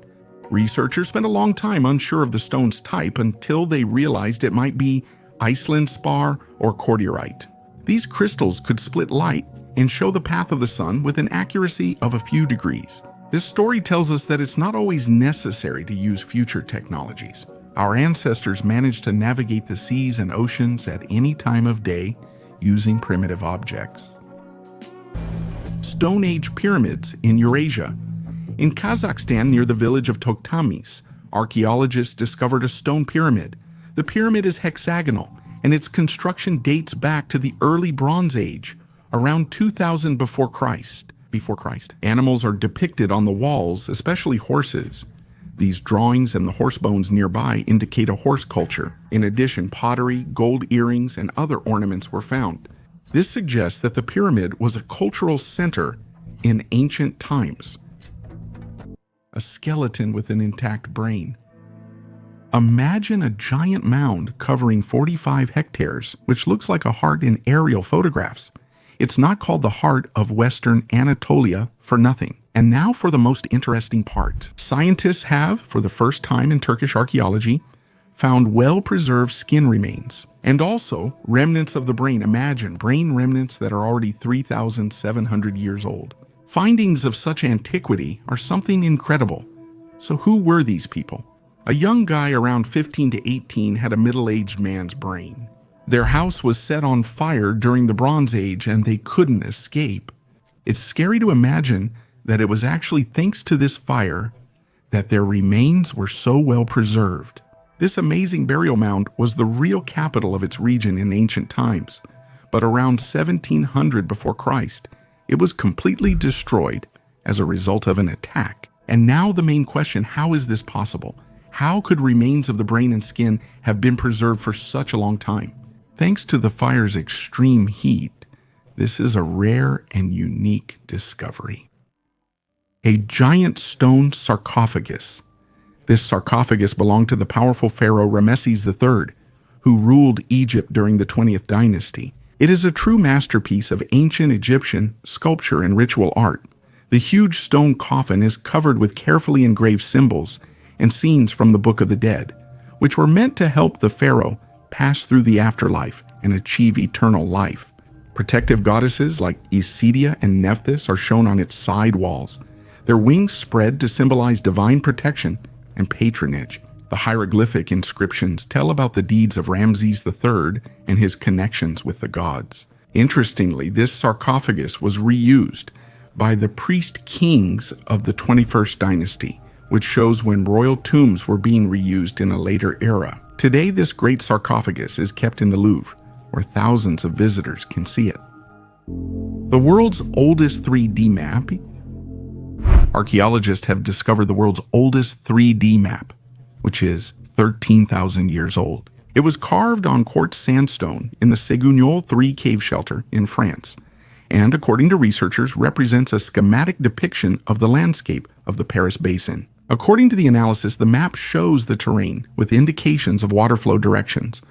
Researchers spent a long time unsure of the stone's type until they realized it might be Iceland spar or cordierite. These crystals could split light and show the path of the sun with an accuracy of a few degrees. This story tells us that it's not always necessary to use future technologies. Our ancestors managed to navigate the seas and oceans at any time of day using primitive objects. Stone Age pyramids in Eurasia. In Kazakhstan, near the village of Toktamis, archaeologists discovered a stone pyramid. The pyramid is hexagonal, and its construction dates back to the early Bronze Age, around 2000 before Christ. Animals are depicted on the walls, especially horses. These drawings and the horse bones nearby indicate a horse culture. In addition, pottery, gold earrings, and other ornaments were found. This suggests that the pyramid was a cultural center in ancient times. A skeleton with an intact brain. Imagine a giant mound covering 45 hectares, which looks like a heart in aerial photographs. It's not called the heart of Western Anatolia for nothing. And now for the most interesting part. Scientists have, for the first time in Turkish archaeology, found well-preserved skin remains, and also remnants of the brain. Imagine brain remnants that are already 3,700 years old. Findings of such antiquity are something incredible. So who were these people? A young guy around 15 to 18 had a middle-aged man's brain. Their house was set on fire during the Bronze Age and they couldn't escape. It's scary to imagine that it was actually thanks to this fire that their remains were so well preserved. This amazing burial mound was the real capital of its region in ancient times, but around 1700 before Christ, it was completely destroyed as a result of an attack. And now the main question, how is this possible? How could remains of the brain and skin have been preserved for such a long time? Thanks to the fire's extreme heat, this is a rare and unique discovery. A giant stone sarcophagus. This sarcophagus belonged to the powerful pharaoh Ramesses III, who ruled Egypt during the 20th dynasty. It is a true masterpiece of ancient Egyptian sculpture and ritual art. The huge stone coffin is covered with carefully engraved symbols and scenes from the Book of the Dead, which were meant to help the pharaoh pass through the afterlife and achieve eternal life. Protective goddesses like Isidia and Nephthys are shown on its side walls, their wings spread to symbolize divine protection and patronage. The hieroglyphic inscriptions tell about the deeds of Ramses III and his connections with the gods. Interestingly, this sarcophagus was reused by the priest kings of the 21st dynasty, which shows when royal tombs were being reused in a later era. Today, this great sarcophagus is kept in the Louvre, where thousands of visitors can see it. The world's oldest 3D map. Archaeologists have discovered the world's oldest 3D map, which is 13,000 years old. It was carved on quartz sandstone in the Ségugnol 3 cave shelter in France, and according to researchers, represents a schematic depiction of the landscape of the Paris Basin. According to the analysis, the map shows the terrain with indications of water flow directions,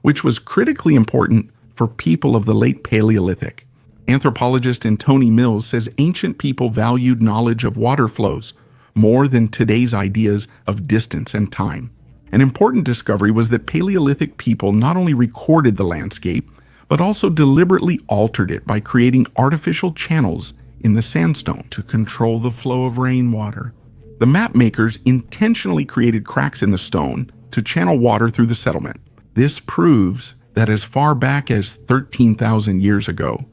which was critically important for people of the late Paleolithic. Anthropologist Tony Mills says ancient people valued knowledge of water flows more than today's ideas of distance and time. An important discovery was that Paleolithic people not only recorded the landscape, but also deliberately altered it by creating artificial channels in the sandstone to control the flow of rainwater. The map makers intentionally created cracks in the stone to channel water through the settlement. This proves that as far back as 13,000 years ago,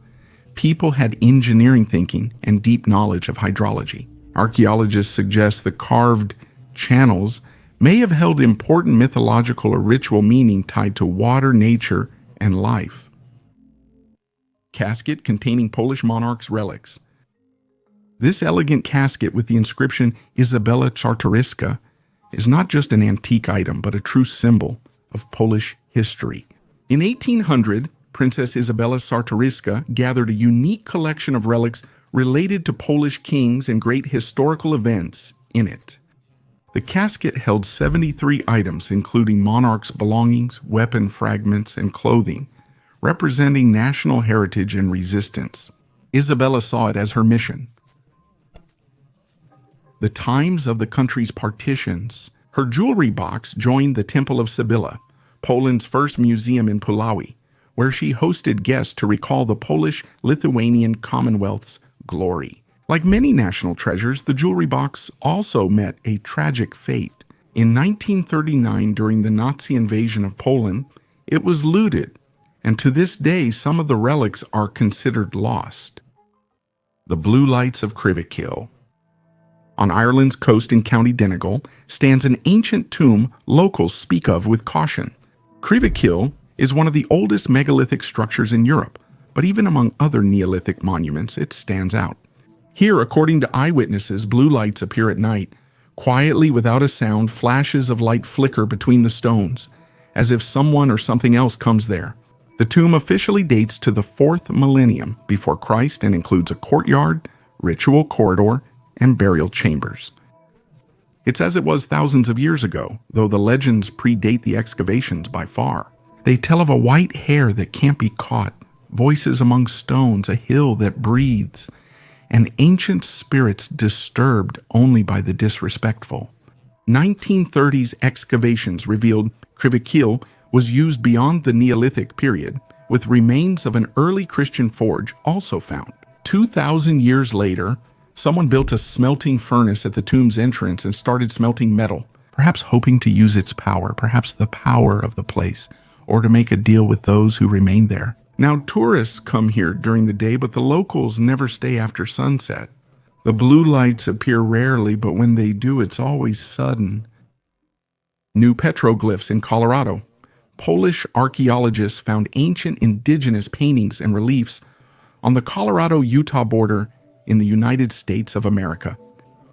people had engineering thinking and deep knowledge of hydrology. Archaeologists suggest the carved channels may have held important mythological or ritual meaning tied to water, nature, and life. Casket containing Polish monarch's relics. This elegant casket with the inscription Izabela Czartoryska is not just an antique item, but a true symbol of Polish history. In 1800, Princess Izabela Czartoryska gathered a unique collection of relics related to Polish kings and great historical events in it. The casket held 73 items, including monarchs' belongings, weapon fragments, and clothing, representing national heritage and resistance. Izabela saw it as her mission. The times of the country's partitions, her jewelry box joined the Temple of Sibylla, Poland's first museum in Puławy, where she hosted guests to recall the Polish-Lithuanian Commonwealth's glory. Like many national treasures, the jewelry box also met a tragic fate. In 1939, during the Nazi invasion of Poland, it was looted, and to this day some of the relics are considered lost. The Blue Lights of Crivikill. On Ireland's coast in County Donegal stands an ancient tomb locals speak of with caution. Crivikill is one of the oldest megalithic structures in Europe, but even among other Neolithic monuments, it stands out. Here, according to eyewitnesses, blue lights appear at night. Quietly, without a sound, flashes of light flicker between the stones, as if someone or something else comes there. The tomb officially dates to the 4th millennium before Christ and includes a courtyard, ritual corridor, and burial chambers. It's as it was thousands of years ago, though the legends predate the excavations by far. They tell of a white hare that can't be caught, voices among stones, a hill that breathes, and ancient spirits disturbed only by the disrespectful. 1930s excavations revealed Crivikill was used beyond the Neolithic period, with remains of an early Christian forge also found. 2,000 years later, someone built a smelting furnace at the tomb's entrance and started smelting metal, perhaps hoping to use its power, perhaps the power of the place, or to make a deal with those who remained there. Now, tourists come here during the day, but the locals never stay after sunset. The blue lights appear rarely, but when they do, it's always sudden. New petroglyphs in Colorado. Polish archaeologists found ancient indigenous paintings and reliefs on the Colorado-Utah border in the United States of America.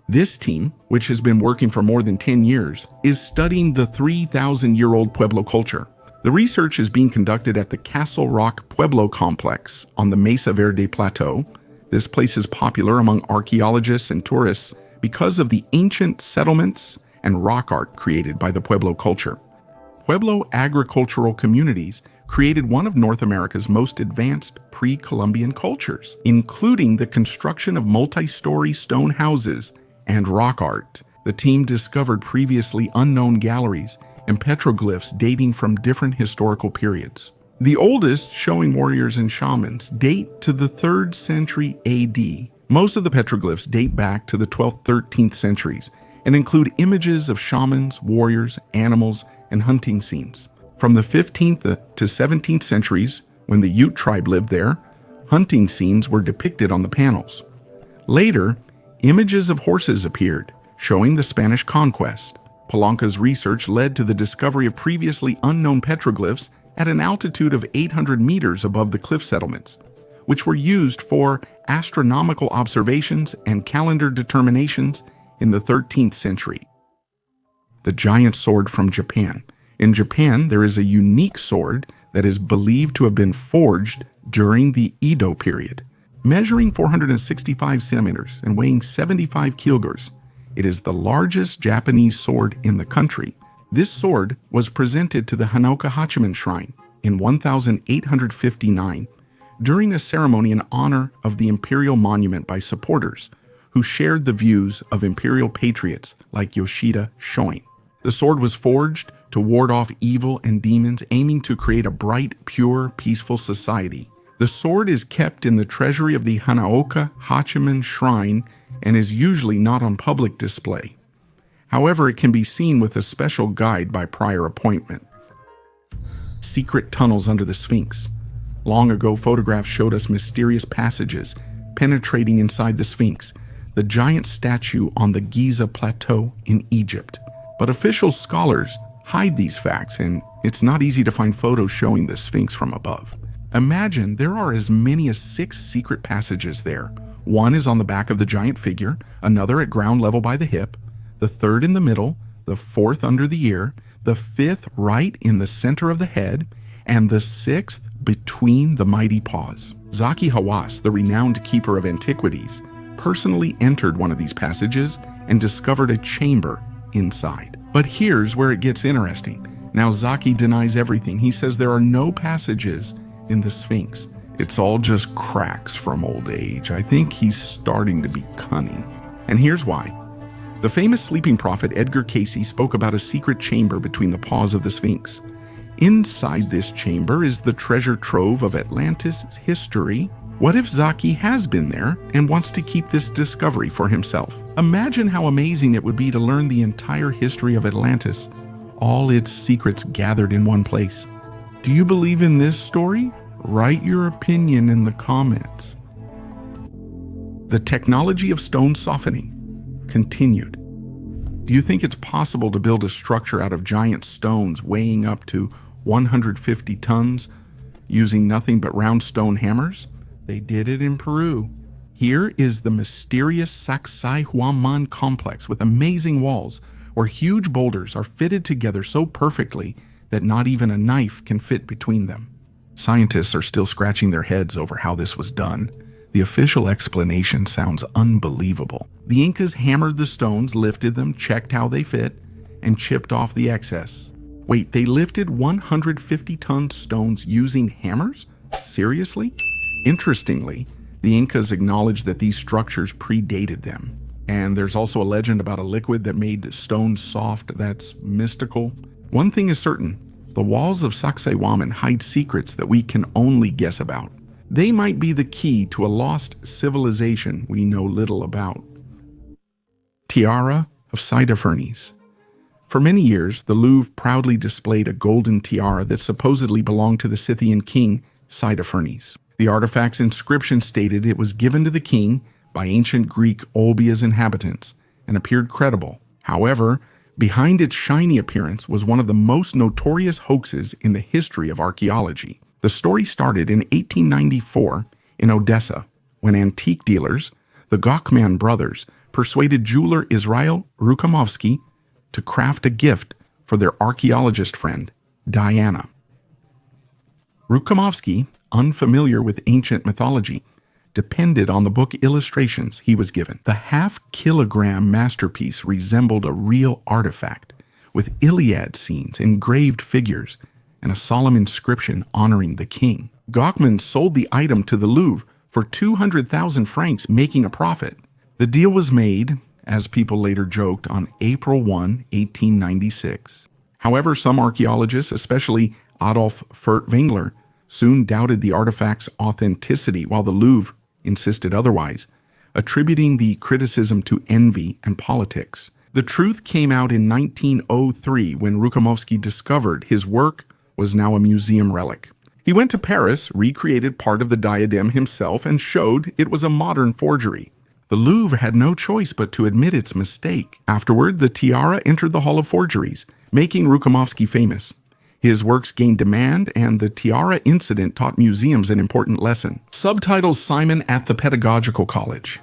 This team, which has been working for more than 10 years, is studying the 3,000-year-old Pueblo culture. The research is being conducted at the Castle Rock Pueblo complex on the Mesa Verde Plateau. This place is popular among archaeologists and tourists because of the ancient settlements and rock art created by the Pueblo culture. Pueblo agricultural communities created one of North America's most advanced pre-Columbian cultures, including the construction of multi-story stone houses and rock art. The team discovered previously unknown galleries and petroglyphs dating from different historical periods. The oldest, showing warriors and shamans, date to the 3rd century AD. Most of the petroglyphs date back to the 12th, 13th centuries and include images of shamans, warriors, animals, and hunting scenes. From the 15th to 17th centuries, when the Ute tribe lived there, hunting scenes were depicted on the panels. Later, images of horses appeared, showing the Spanish conquest. Palanca's research led to the discovery of previously unknown petroglyphs at an altitude of 800 meters above the cliff settlements, which were used for astronomical observations and calendar determinations in the 13th century. The giant sword from Japan. In Japan, there is a unique sword that is believed to have been forged during the Edo period. Measuring 465 centimeters and weighing 75 kilograms, it is the largest Japanese sword in the country. This sword was presented to the Hanoka Hachiman Shrine in 1859 during a ceremony in honor of the imperial monument by supporters who shared the views of imperial patriots like Yoshida Shoin. The sword was forged to ward off evil and demons, aiming to create a bright, pure, peaceful society. The sword is kept in the treasury of the Hanaoka Hachiman Shrine and is usually not on public display. However, it can be seen with a special guide by prior appointment. Secret tunnels under the Sphinx. Long ago, photographs showed us mysterious passages penetrating inside the Sphinx, the giant statue on the Giza Plateau in Egypt. But official scholars hide these facts, and it's not easy to find photos showing the Sphinx from above. Imagine there are as many as 6 secret passages there. One is on the back of the giant figure, another at ground level by the hip, the third in the middle, the fourth under the ear, the fifth right in the center of the head, and the sixth between the mighty paws. Zaki Hawass, the renowned keeper of antiquities, personally entered one of these passages and discovered a chamber inside. But here's where it gets interesting. Now Zaki denies everything. He says there are no passages in the Sphinx. It's all just cracks from old age. I think he's starting to be cunning. And here's why. The famous sleeping prophet Edgar Cayce spoke about a secret chamber between the paws of the Sphinx. Inside this chamber is the treasure trove of Atlantis' history. What if Zaki has been there and wants to keep this discovery for himself? Imagine how amazing it would be to learn the entire history of Atlantis, all its secrets gathered in one place. Do you believe in this story? Write your opinion in the comments. The technology of stone softening continued. Do you think it's possible to build a structure out of giant stones weighing up to 150 tons using nothing but round stone hammers? They did it in Peru. Here is the mysterious Sacsayhuaman complex with amazing walls where huge boulders are fitted together so perfectly that not even a knife can fit between them. Scientists are still scratching their heads over how this was done. The official explanation sounds unbelievable. The Incas hammered the stones, lifted them, checked how they fit, and chipped off the excess. Wait, they lifted 150-ton stones using hammers? Seriously? Interestingly, the Incas acknowledged that these structures predated them. And there's also a legend about a liquid that made stones soft that's mystical. One thing is certain, the walls of Sacsayhuaman hide secrets that we can only guess about. They might be the key to a lost civilization we know little about. Tiara of Saidaphernes. For many years, the Louvre proudly displayed a golden tiara that supposedly belonged to the Scythian king Saidaphernes. The artifact's inscription stated it was given to the king by ancient Greek Olbia's inhabitants and appeared credible. However, behind its shiny appearance was one of the most notorious hoaxes in the history of archaeology. The story started in 1894 in Odessa when antique dealers, the Gokman brothers, persuaded jeweler Israel Rukamovsky to craft a gift for their archaeologist friend, Diana. Rukamovsky, unfamiliar with ancient mythology, depended on the book illustrations he was given. The half-kilogram masterpiece resembled a real artifact, with Iliad scenes, engraved figures, and a solemn inscription honoring the king. Gokman sold the item to the Louvre for 200,000 francs, making a profit. The deal was made, as people later joked, on April 1, 1896. However, some archaeologists, especially Adolf Furtwängler, soon doubted the artifact's authenticity, while the Louvre insisted otherwise, attributing the criticism to envy and politics. The truth came out in 1903 when Rukamovsky discovered his work was now a museum relic. He went to Paris, recreated part of the diadem himself, and showed it was a modern forgery. The Louvre had no choice but to admit its mistake. Afterward, the tiara entered the Hall of Forgeries, making Rukamovsky famous. His works gained demand, and the tiara incident taught museums an important lesson. Subtitles Simon at the Pedagogical College.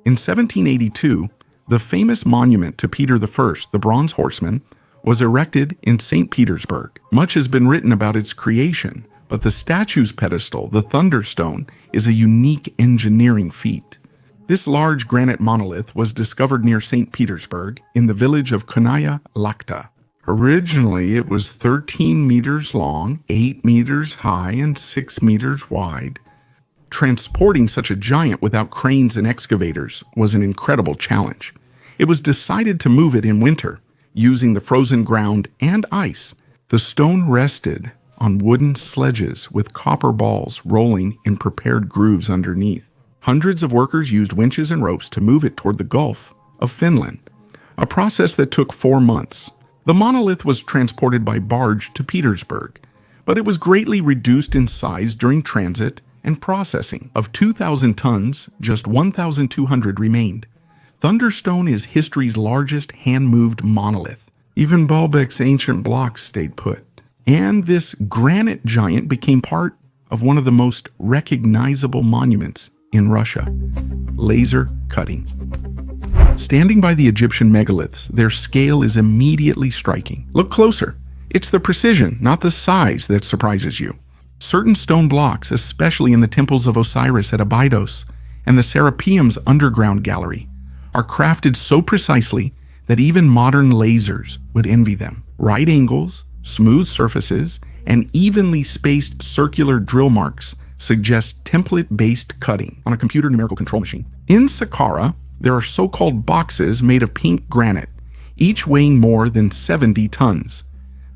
In 1782, the famous monument to Peter I, the Bronze Horseman, was erected in St. Petersburg. Much has been written about its creation, but the statue's pedestal, the Thunderstone, is a unique engineering feat. This large granite monolith was discovered near St. Petersburg in the village of Konaya Lakhta. Originally, it was 13 meters long, 8 meters high, and 6 meters wide. Transporting such a giant without cranes and excavators was an incredible challenge. It was decided to move it in winter, using the frozen ground and ice. The stone rested on wooden sledges with copper balls rolling in prepared grooves underneath. Hundreds of workers used winches and ropes to move it toward the Gulf of Finland, a process that took 4 months. The monolith was transported by barge to Petersburg, but it was greatly reduced in size during transit and processing. Of 2,000 tons, just 1,200 remained. Thunderstone is history's largest hand-moved monolith. Even Baalbek's ancient blocks stayed put. And this granite giant became part of one of the most recognizable monuments in Russia, laser cutting. Standing by the Egyptian megaliths, their scale is immediately striking. Look closer. It's the precision, not the size, that surprises you. Certain stone blocks, especially in the temples of Osiris at Abydos and the Serapeum's underground gallery, are crafted so precisely that even modern lasers would envy them. Right angles, smooth surfaces, and evenly spaced circular drill marks suggest template-based cutting on a computer numerical control machine. In Saqqara, there are so-called boxes made of pink granite, each weighing more than 70 tons.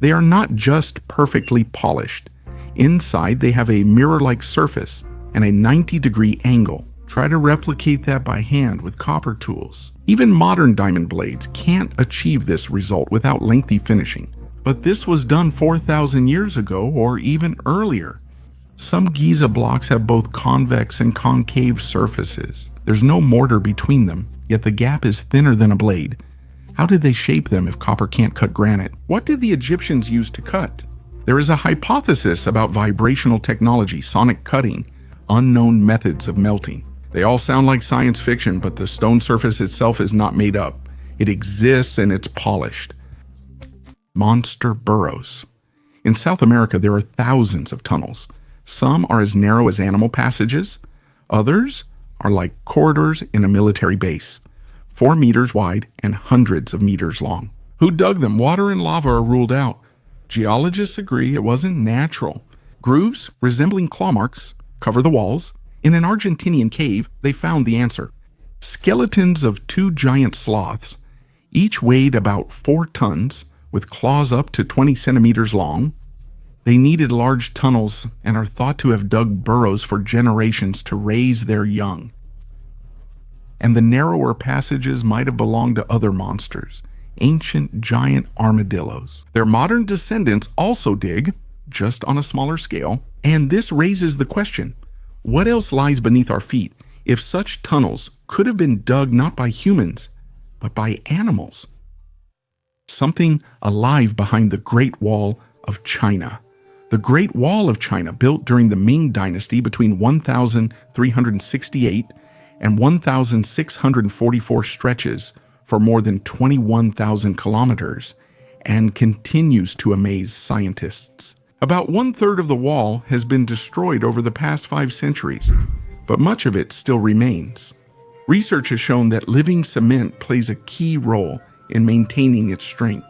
They are not just perfectly polished. Inside, they have a mirror-like surface and a 90-degree angle. Try to replicate that by hand with copper tools. Even modern diamond blades can't achieve this result without lengthy finishing. But this was done 4,000 years ago or even earlier. Some Giza blocks have both convex and concave surfaces. There's no mortar between them, yet the gap is thinner than a blade. How did they shape them if copper can't cut granite? What did the Egyptians use to cut? There is a hypothesis about vibrational technology, sonic cutting, unknown methods of melting. They all sound like science fiction, but the stone surface itself is not made up. It exists and it's polished. Monster burrows. In South America, there are thousands of tunnels. Some are as narrow as animal passages. Others are like corridors in a military base, 4 meters wide and hundreds of meters long. Who dug them? Water and lava are ruled out. Geologists agree it wasn't natural. Grooves resembling claw marks cover the walls. In an Argentinian cave, they found the answer. Skeletons of 2 giant sloths, each weighed about 4 tons, with claws up to 20 centimeters long. They needed large tunnels and are thought to have dug burrows for generations to raise their young. And the narrower passages might have belonged to other monsters, ancient giant armadillos. Their modern descendants also dig, just on a smaller scale, and this raises the question, what else lies beneath our feet if such tunnels could have been dug not by humans, but by animals? Something alive behind the Great Wall of China. The Great Wall of China, built during the Ming Dynasty between 1368 and 1644, stretches for more than 21,000 kilometers and continues to amaze scientists. About 1/3 of the wall has been destroyed over the past 5 centuries, but much of it still remains. Research has shown that living cement plays a key role in maintaining its strength.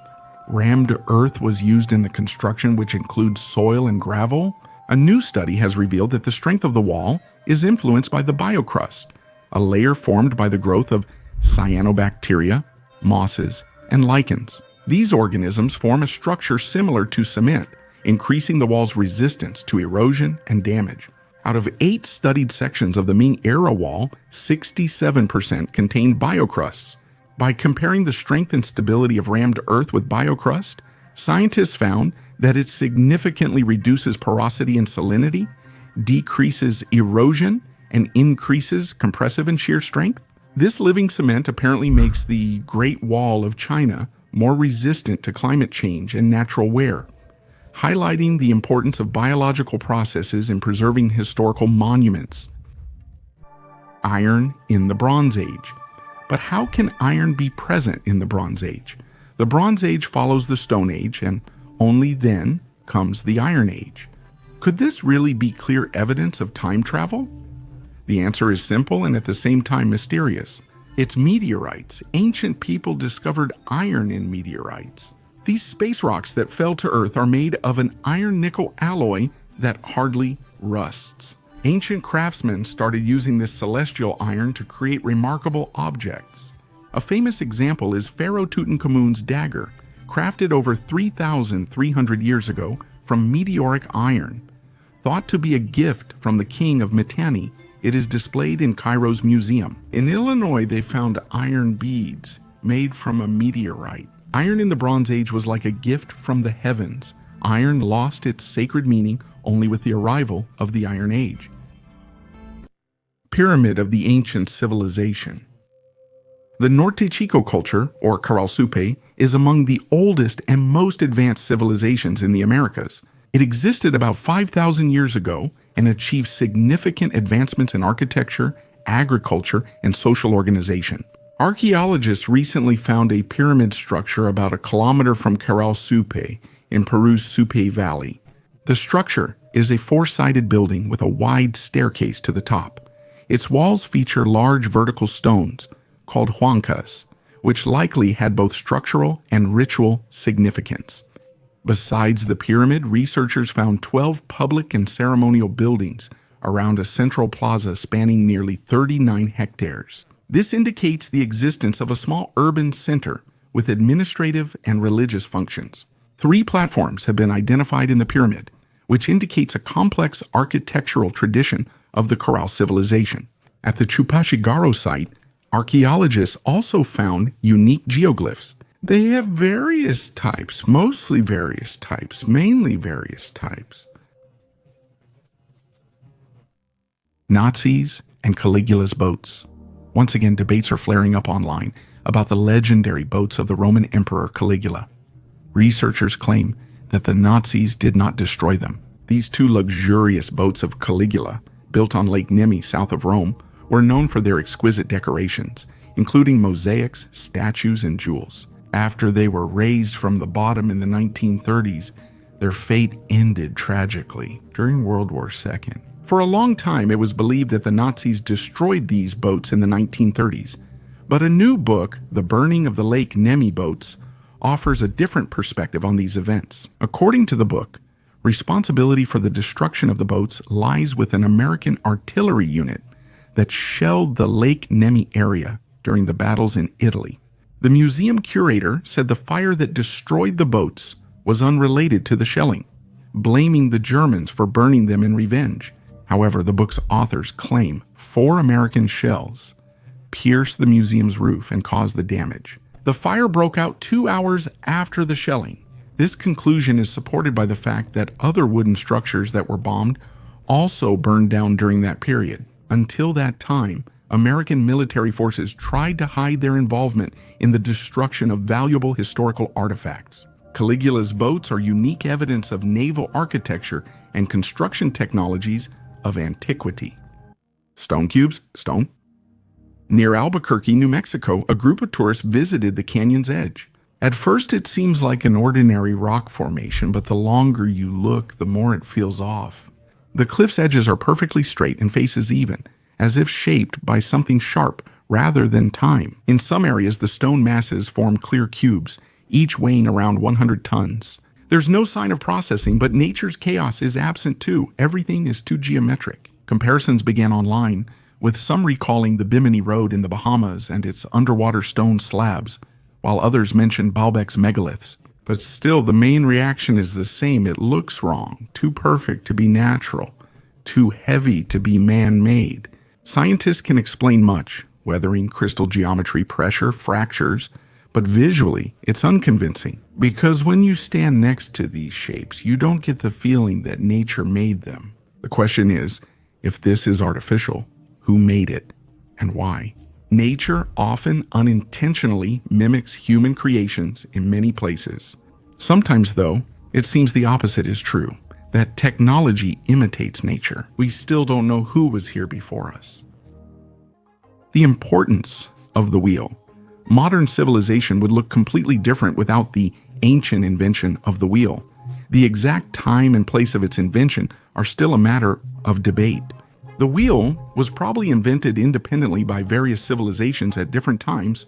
Rammed earth was used in the construction, which includes soil and gravel. A new study has revealed that the strength of the wall is influenced by the biocrust, a layer formed by the growth of cyanobacteria, mosses, and lichens. These organisms form a structure similar to cement, increasing the wall's resistance to erosion and damage. Out of 8 studied sections of the Ming-era wall, 67% contained biocrusts. By comparing the strength and stability of rammed earth with biocrust, scientists found that it significantly reduces porosity and salinity, decreases erosion, and increases compressive and shear strength. This living cement apparently makes the Great Wall of China more resistant to climate change and natural wear. highlighting the importance of biological processes in preserving historical monuments. Iron in the Bronze Age. But how can iron be present in the Bronze Age? The Bronze Age follows the Stone Age, and only then comes the Iron Age. Could this really be clear evidence of time travel? The answer is simple and at the same time mysterious. It's meteorites. Ancient people discovered iron in meteorites. These space rocks that fell to Earth are made of an iron-nickel alloy that hardly rusts. Ancient craftsmen started using this celestial iron to create remarkable objects. A famous example is Pharaoh Tutankhamun's dagger, crafted over 3,300 years ago from meteoric iron. Thought to be a gift from the king of Mitanni, it is displayed in Cairo's museum. In Illinois, they found iron beads made from a meteorite. Iron in the Bronze Age was like a gift from the heavens. Iron lost its sacred meaning only with the arrival of the Iron Age. Pyramid of the Ancient Civilization. The Norte Chico culture, or Caral Supe, is among the oldest and most advanced civilizations in the Americas. It existed about 5,000 years ago and achieved significant advancements in architecture, agriculture, and social organization. Archaeologists recently found a pyramid structure about a kilometer from Caral Supe in Peru's Supe Valley. The structure is a four-sided building with a wide staircase to the top. Its walls feature large vertical stones called huancas, which likely had both structural and ritual significance. Besides the pyramid, researchers found 12 public and ceremonial buildings around a central plaza spanning nearly 39 hectares. This indicates the existence of a small urban center with administrative and religious functions. 3 platforms have been identified in the pyramid, which indicates a complex architectural tradition of the Caral civilization. At the Chupachigaro site, archaeologists also found unique geoglyphs. They have various types, mostly various types, mainly various types. Nazis and Caligula's boats. Once again, debates are flaring up online about the legendary boats of the Roman Emperor Caligula. Researchers claim that the Nazis did not destroy them. These 2 luxurious boats of Caligula, built on Lake Nemi south of Rome, were known for their exquisite decorations, including mosaics, statues, and jewels. After they were raised from the bottom in the 1930s, their fate ended tragically during World War II. For a long time, it was believed that the Nazis destroyed these boats in the 1930s, but a new book, The Burning of the Lake Nemi Boats, offers a different perspective on these events. According to the book, responsibility for the destruction of the boats lies with an American artillery unit that shelled the Lake Nemi area during the battles in Italy. The museum curator said the fire that destroyed the boats was unrelated to the shelling, blaming the Germans for burning them in revenge. However, the book's authors claim 4 American shells pierced the museum's roof and caused the damage. The fire broke out 2 hours after the shelling. This conclusion is supported by the fact that other wooden structures that were bombed also burned down during that period. Until that time, American military forces tried to hide their involvement in the destruction of valuable historical artifacts. Caligula's boats are unique evidence of naval architecture and construction technologies of antiquity. Stone cubes, stone. Near Albuquerque, New Mexico, a group of tourists visited the canyon's edge. At first, it seems like an ordinary rock formation, but the longer you look, the more it feels off. The cliff's edges are perfectly straight and faces even, as if shaped by something sharp rather than time. In some areas, the stone masses form clear cubes, each weighing around 100 tons. There's no sign of processing, but nature's chaos is absent too. Everything is too geometric. Comparisons began online, with some recalling the Bimini Road in the Bahamas and its underwater stone slabs, while others mentioned Baalbek's megaliths. But still, the main reaction is the same. It looks wrong, too perfect to be natural, too heavy to be man-made. Scientists can explain much, weathering, crystal geometry, pressure, fractures, but visually, it's unconvincing. Because when you stand next to these shapes, you don't get the feeling that nature made them. The question is, if this is artificial, who made it and why? Nature often unintentionally mimics human creations in many places. Sometimes, though, It seems the opposite is true, that technology imitates nature. We still don't know who was here before us. The importance of the wheel. Modern civilization would look completely different without the ancient invention of the wheel. The exact time and place of its invention are still a matter of debate. The wheel was probably invented independently by various civilizations at different times.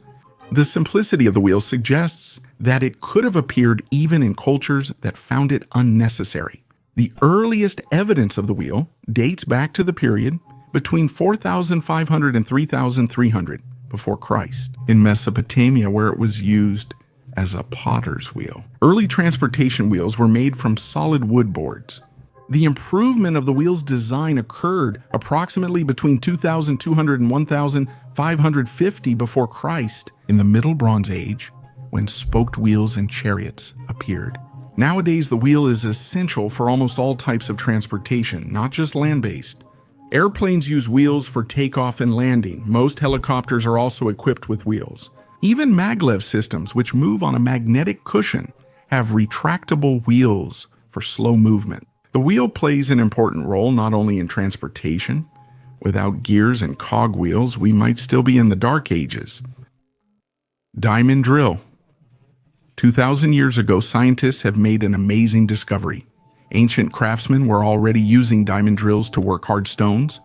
The simplicity of the wheel suggests that it could have appeared even in cultures that found it unnecessary. The earliest evidence of the wheel dates back to the period between 4,500 and 3,300 before Christ in Mesopotamia, where it was used as a potter's wheel. Early transportation wheels were made from solid wood boards. The improvement of the wheel's design occurred approximately between 2,200 and 1,550 before Christ in the Middle Bronze Age, when spoked wheels and chariots appeared. Nowadays, the wheel is essential for almost all types of transportation, not just land-based. Airplanes use wheels for takeoff and landing. Most helicopters are also equipped with wheels. Even maglev systems, which move on a magnetic cushion, have retractable wheels for slow movement. The wheel plays an important role not only in transportation. Without gears and cogwheels, we might still be in the Dark Ages. Diamond drill. 2,000 years ago, scientists have made an amazing discovery. Ancient craftsmen were already using diamond drills to work hard stones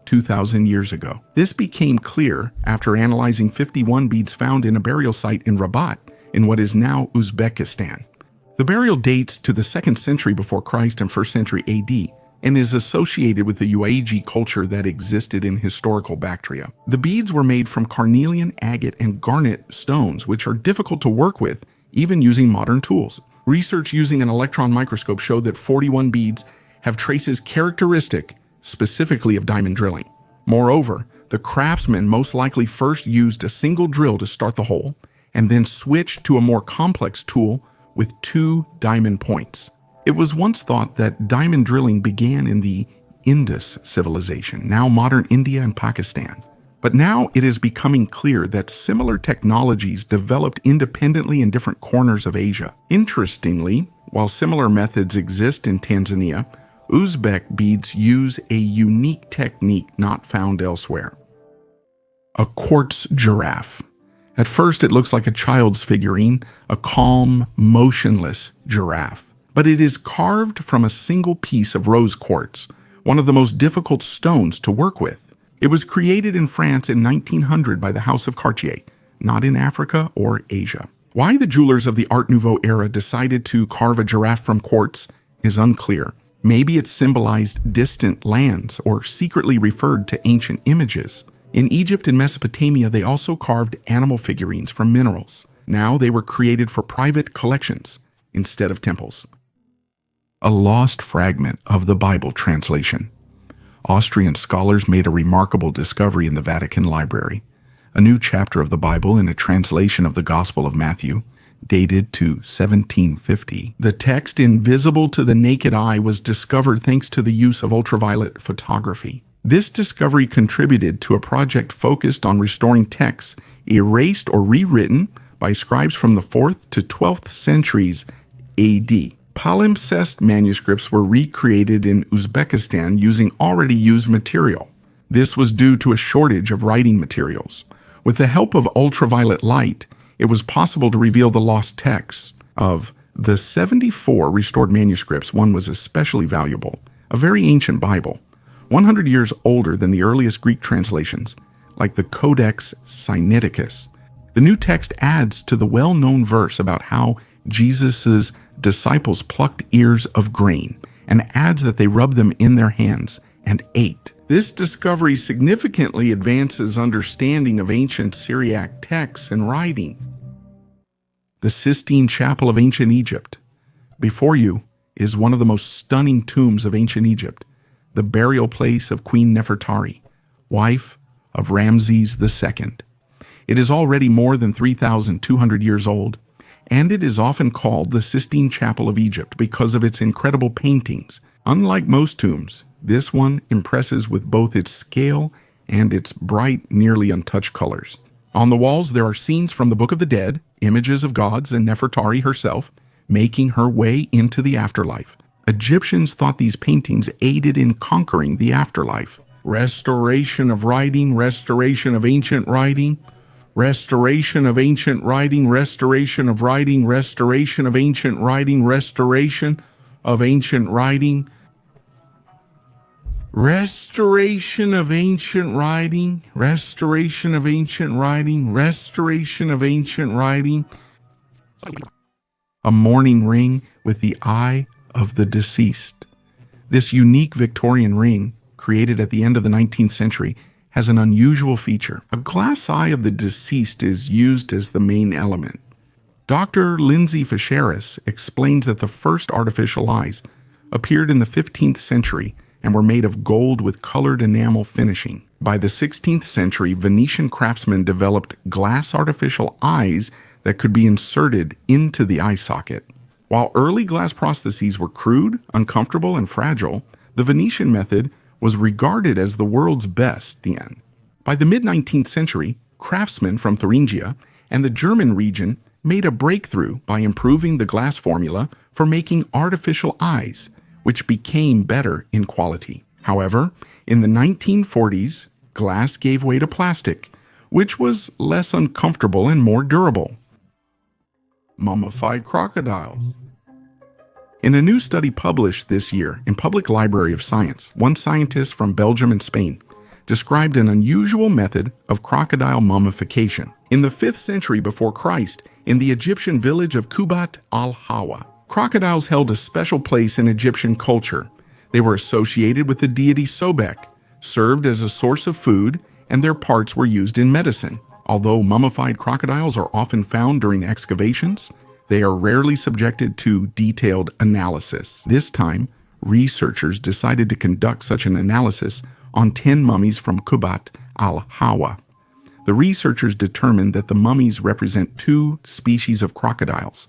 2,000 years ago. This became clear after analyzing 51 beads found in a burial site in Rabat in what is now Uzbekistan. The burial dates to the 2nd century before Christ and 1st century AD and is associated with the Yuezhi culture that existed in historical Bactria. The beads were made from carnelian, agate, and garnet stones, which are difficult to work with, even using modern tools. Research using an electron microscope showed that 41 beads have traces characteristic specifically of diamond drilling. Moreover, the craftsman most likely first used a single drill to start the hole and then switched to a more complex tool with 2 diamond points. It was once thought that diamond drilling began in the Indus civilization, now modern India and Pakistan. But now it is becoming clear that similar technologies developed independently in different corners of Asia. Interestingly, while similar methods exist in Tanzania, Uzbek beads use a unique technique not found elsewhere. A quartz giraffe. At first, it looks like a child's figurine, a calm, motionless giraffe. But it is carved from a single piece of rose quartz, one of the most difficult stones to work with. It was created in France in 1900 by the House of Cartier, not in Africa or Asia. Why the jewelers of the Art Nouveau era decided to carve a giraffe from quartz is unclear. Maybe it symbolized distant lands or secretly referred to ancient images. In Egypt and Mesopotamia, they also carved animal figurines from minerals. Now they were created for private collections instead of temples. A lost fragment of the Bible translation. Austrian scholars made a remarkable discovery in the Vatican Library. A new chapter of the Bible in a translation of the Gospel of Matthew, dated to 1750. The text, invisible to the naked eye, was discovered thanks to the use of ultraviolet photography. This discovery contributed to a project focused on restoring texts erased or rewritten by scribes from the 4th to 12th centuries AD. Palimpsest manuscripts were recreated in Uzbekistan using already used material. This was due to a shortage of writing materials. With the help of ultraviolet light, it was possible to reveal the lost texts. Of the 74 restored manuscripts, one was especially valuable, a very ancient Bible, 100 years older than the earliest Greek translations, like the Codex Sinaiticus. The new text adds to the well-known verse about how Jesus' disciples plucked ears of grain and adds that they rubbed them in their hands and ate. This discovery significantly advances understanding of ancient Syriac texts and writing. The Sistine Chapel of ancient Egypt. Before you is one of the most stunning tombs of ancient Egypt, the burial place of Queen Nefertari, wife of Ramses II. It is already more than 3,200 years old, and it is often called the Sistine Chapel of Egypt because of its incredible paintings. Unlike most tombs, this one impresses with both its scale and its bright, nearly untouched colors. On the walls, there are scenes from the Book of the Dead, images of gods and Nefertari herself, making her way into the afterlife. Egyptians thought these paintings aided in conquering the afterlife. Restoration of writing, restoration of ancient writing, restoration of ancient writing, restoration of writing, restoration of ancient writing, restoration of ancient writing, restoration of ancient writing, restoration of ancient writing, restoration of ancient writing. A mourning ring with the eye of the deceased. This unique Victorian ring, created at the end of the 19th century, has an unusual feature. A glass eye of the deceased is used as the main element. Dr. Lindsay Fisheris explains that the first artificial eyes appeared in the 15th century and were made of gold with colored enamel finishing. By the 16th century, Venetian craftsmen developed glass artificial eyes that could be inserted into the eye socket. While early glass prostheses were crude, uncomfortable, and fragile, the Venetian method was regarded as the world's best then. By the mid-19th century, craftsmen from Thuringia and the German region made a breakthrough by improving the glass formula for making artificial eyes, which became better in quality. However, in the 1940s, glass gave way to plastic, which was less uncomfortable and more durable. Mummified crocodiles. In a new study published this year in Public Library of Science, one scientist from Belgium and Spain described an unusual method of crocodile mummification. In the 5th century before Christ, in the Egyptian village of Kubat al-Hawa, crocodiles held a special place in Egyptian culture. They were associated with the deity Sobek, served as a source of food, and their parts were used in medicine. Although mummified crocodiles are often found during excavations, they are rarely subjected to detailed analysis. This time, researchers decided to conduct such an analysis on 10 mummies from Kubat al-Hawa. The researchers determined that the mummies represent 2 species of crocodiles,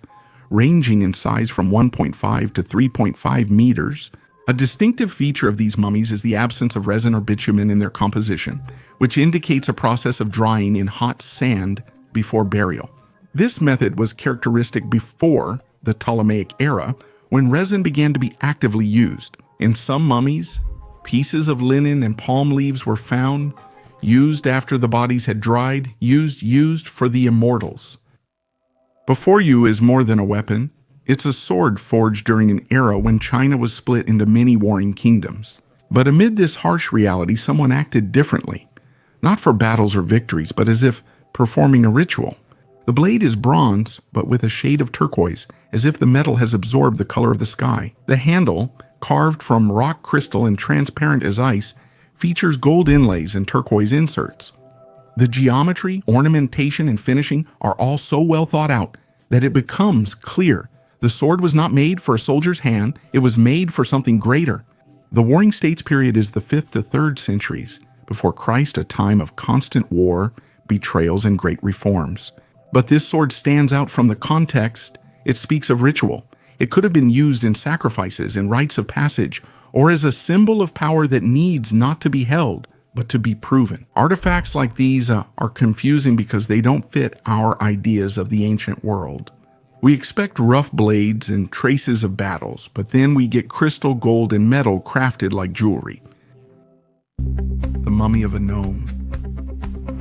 ranging in size from 1.5 to 3.5 meters. A distinctive feature of these mummies is the absence of resin or bitumen in their composition, which indicates a process of drying in hot sand before burial. This method was characteristic before the Ptolemaic era, when resin began to be actively used. In some mummies, pieces of linen and palm leaves were found, used after the bodies had dried, used for the immortals. Before you is more than a weapon. It's a sword forged during an era when China was split into many warring kingdoms. But amid this harsh reality, someone acted differently, not for battles or victories, but as if performing a ritual. The blade is bronze, but with a shade of turquoise, as if the metal has absorbed the color of the sky. The handle, carved from rock crystal and transparent as ice, features gold inlays and turquoise inserts. The geometry, ornamentation, and finishing are all so well thought out that it becomes clear the sword was not made for a soldier's hand, it was made for something greater. The Warring States period is the 5th to 3rd centuries before Christ, a time of constant war, betrayals, and great reforms. But this sword stands out from the context. It speaks of ritual. It could have been used in sacrifices and rites of passage, or as a symbol of power that needs not to be held, but to be proven. Artifacts like these are confusing because they don't fit our ideas of the ancient world. We expect rough blades and traces of battles, but then we get crystal, gold, and metal crafted like jewelry. The mummy of a gnome.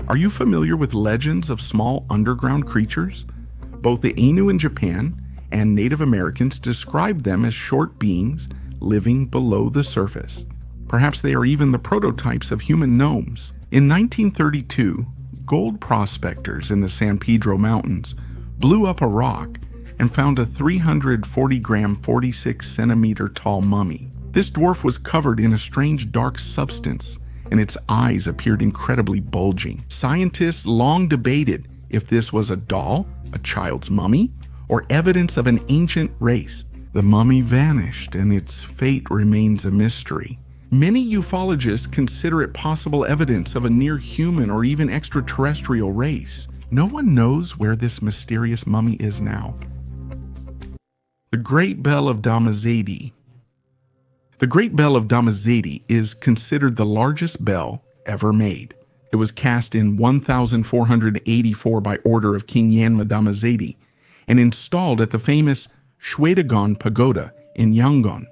Are you familiar with legends of small underground creatures? Both the Ainu in Japan and Native Americans describe them as short beings living below the surface. Perhaps they are even the prototypes of human gnomes. In 1932, gold prospectors in the San Pedro Mountains blew up a rock and found a 340-gram, 46-centimeter tall mummy. This dwarf was covered in a strange dark substance, and its eyes appeared incredibly bulging. Scientists long debated if this was a doll, a child's mummy, or evidence of an ancient race. The mummy vanished, and its fate remains a mystery. Many ufologists consider it possible evidence of a near-human or even extraterrestrial race. No one knows where this mysterious mummy is now. The Great Bell of Damizetti. The Great Bell of Damizetti is considered the largest bell ever made. It was cast in 1484 by order of King Yanma Damizetti and installed at the famous Shwedagon Pagoda in Yangon,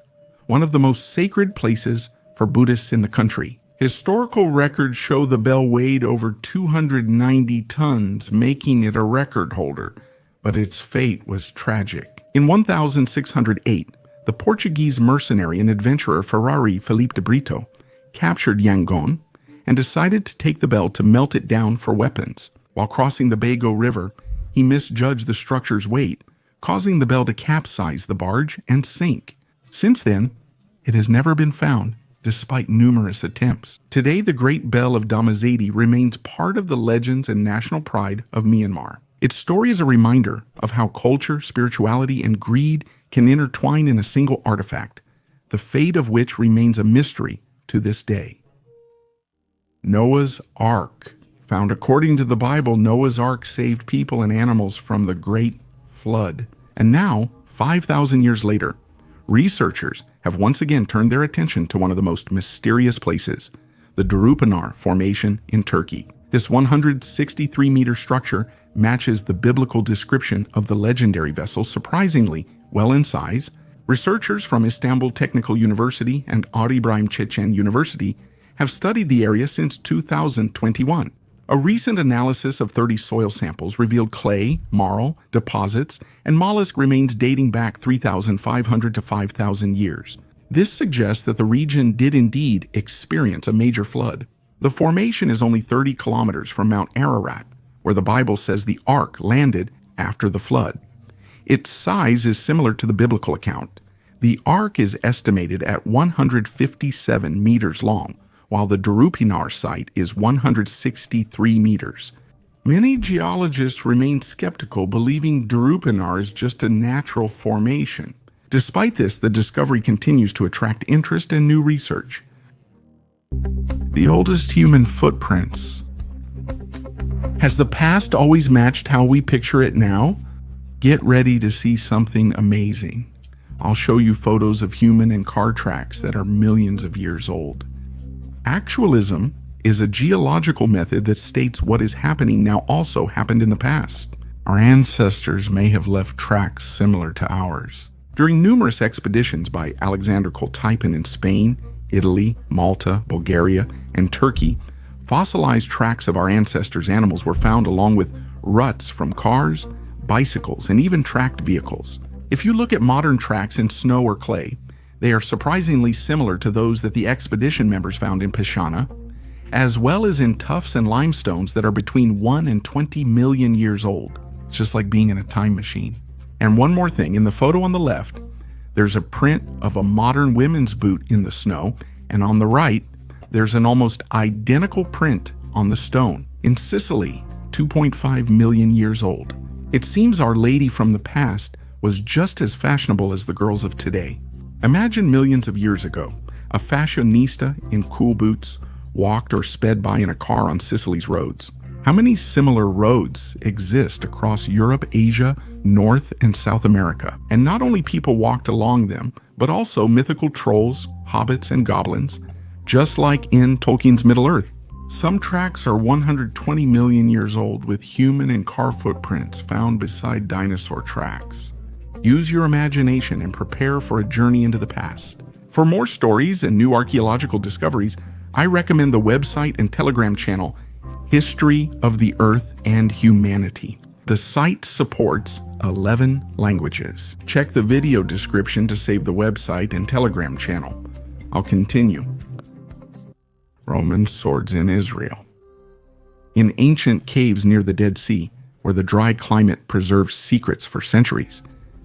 one of the most sacred places for Buddhists in the country. Historical records show the bell weighed over 290 tons, making it a record holder, but its fate was tragic. In 1608, the Portuguese mercenary and adventurer Ferrari Felipe de Brito captured Yangon and decided to take the bell to melt it down for weapons. While crossing the Bago River, he misjudged the structure's weight, causing the bell to capsize the barge and sink. Since then, it has never been found, despite numerous attempts. Today, the Great Bell of Dhammasedi remains part of the legends and national pride of Myanmar. Its story is a reminder of how culture, spirituality, and greed can intertwine in a single artifact, the fate of which remains a mystery to this day. Noah's Ark. Found according to the Bible, Noah's Ark saved people and animals from the Great Flood. And now, 5,000 years later, researchers have once again turned their attention to one of the most mysterious places, the Durupinar Formation in Turkey. This 163-meter structure matches the biblical description of the legendary vessel surprisingly well in size. Researchers from Istanbul Technical University and Adi Ibrahim Çeçen University have studied the area since 2021. A recent analysis of 30 soil samples revealed clay, marl, deposits, and mollusk remains dating back 3,500 to 5,000 years. This suggests that the region did indeed experience a major flood. The formation is only 30 kilometers from Mount Ararat, where the Bible says the ark landed after the flood. Its size is similar to the biblical account. The ark is estimated at 157 meters long, while the Durupinar site is 163 meters. Many geologists remain skeptical, believing Durupinar is just a natural formation. Despite this, the discovery continues to attract interest and new research. The oldest human footprints. Has the past always matched how we picture it now? Get ready to see something amazing. I'll show you photos of human and car tracks that are millions of years old. Actualism is a geological method that states what is happening now also happened in the past. Our ancestors may have left tracks similar to ours. During numerous expeditions by Alexander Koltypin in Spain, Italy, Malta, Bulgaria, and Turkey, fossilized tracks of our ancestors' animals were found along with ruts from cars, bicycles, and even tracked vehicles. If you look at modern tracks in snow or clay, they are surprisingly similar to those that the expedition members found in Peshana, as well as in tuffs and limestones that are between 1 and 20 million years old. It's just like being in a time machine. And one more thing, in the photo on the left, there's a print of a modern women's boot in the snow, and on the right, there's an almost identical print on the stone. In Sicily, 2.5 million years old. It seems Our Lady from the past was just as fashionable as the girls of today. Imagine millions of years ago, a fashionista in cool boots walked or sped by in a car on Sicily's roads. How many similar roads exist across Europe, Asia, North and South America? And not only people walked along them, but also mythical trolls, hobbits, and goblins, just like in Tolkien's Middle-earth. Some tracks are 120 million years old with human and car footprints found beside dinosaur tracks. Use your imagination and prepare for a journey into the past. For more stories and new archaeological discoveries, I recommend the website and Telegram channel History of the Earth and Humanity. The site supports 11 languages. Check the video description to save the website and Telegram channel. I'll continue. Roman swords in Israel. In ancient caves near the Dead Sea, where the dry climate preserved secrets for centuries,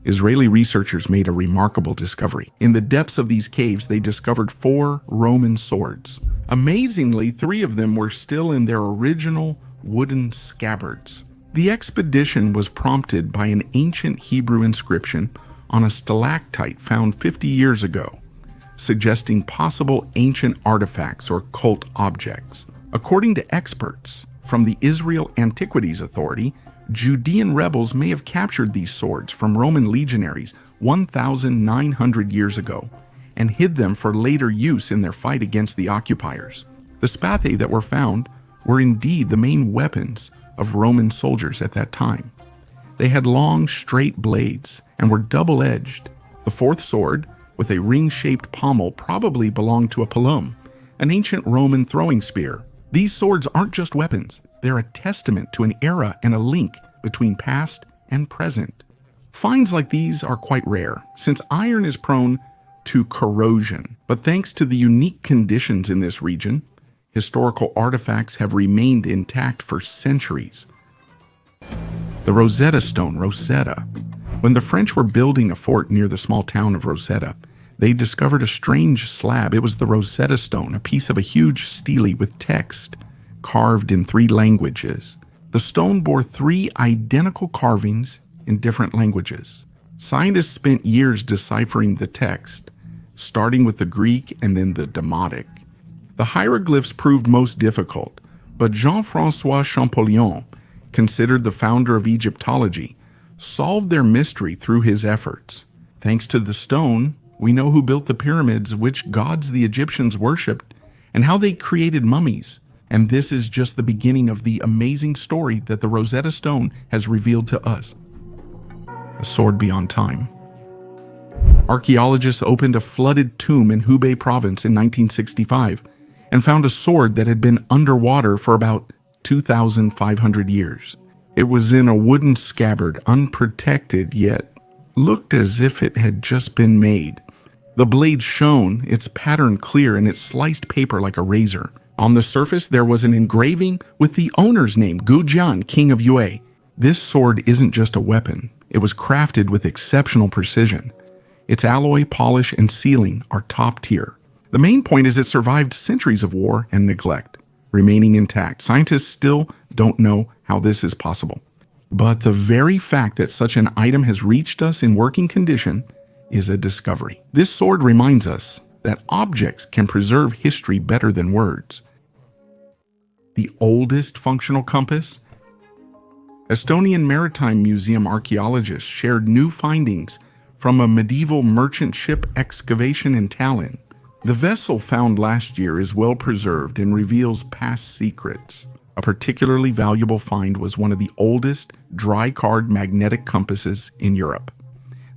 Israeli researchers made a remarkable discovery. In the depths of these caves, they discovered 4 Roman swords. Amazingly, 3 of them were still in their original wooden scabbards. The expedition was prompted by an ancient Hebrew inscription on a stalactite found 50 years ago, suggesting possible ancient artifacts or cult objects. According to experts from the Israel Antiquities Authority, Judean rebels may have captured these swords from Roman legionaries 1,900 years ago and hid them for later use in their fight against the occupiers. The spathae that were found were indeed the main weapons of Roman soldiers at that time. They had long, straight blades and were double-edged. The fourth sword, with a ring-shaped pommel, probably belonged to a palum, an ancient Roman throwing spear. These swords aren't just weapons, they're a testament to an era and a link between past and present. Finds like these are quite rare, since iron is prone to corrosion. But thanks to the unique conditions in this region, historical artifacts have remained intact for centuries. The Rosetta Stone, Rosetta. When the French were building a fort near the small town of Rosetta, they discovered a strange slab. It was the Rosetta Stone, a piece of a huge stele with text carved in 3 languages. The stone bore 3 identical carvings in different languages. Scientists spent years deciphering the text, starting with the Greek and then the Demotic. The hieroglyphs proved most difficult, but Jean-François Champollion, considered the founder of Egyptology, solved their mystery through his efforts. Thanks to the stone, we know who built the pyramids, which gods the Egyptians worshipped, and how they created mummies. And this is just the beginning of the amazing story that the Rosetta Stone has revealed to us. A sword beyond time. Archaeologists opened a flooded tomb in Hubei province in 1965 and found a sword that had been underwater for about 2,500 years. It was in a wooden scabbard, unprotected, yet looked as if it had just been made. The blade shone, its pattern clear, and it sliced paper like a razor. On the surface, there was an engraving with the owner's name, Gu Jian, king of Yue. This sword isn't just a weapon. It was crafted with exceptional precision. Its alloy, polish, and sealing are top tier. The main point is it survived centuries of war and neglect, remaining intact. Scientists still don't know how this is possible. But the very fact that such an item has reached us in working condition is a discovery. This sword reminds us that objects can preserve history better than words. The oldest functional compass? Estonian Maritime Museum archaeologists shared new findings from a medieval merchant ship excavation in Tallinn. The vessel found last year is well preserved and reveals past secrets. A particularly valuable find was one of the oldest dry-card magnetic compasses in Europe.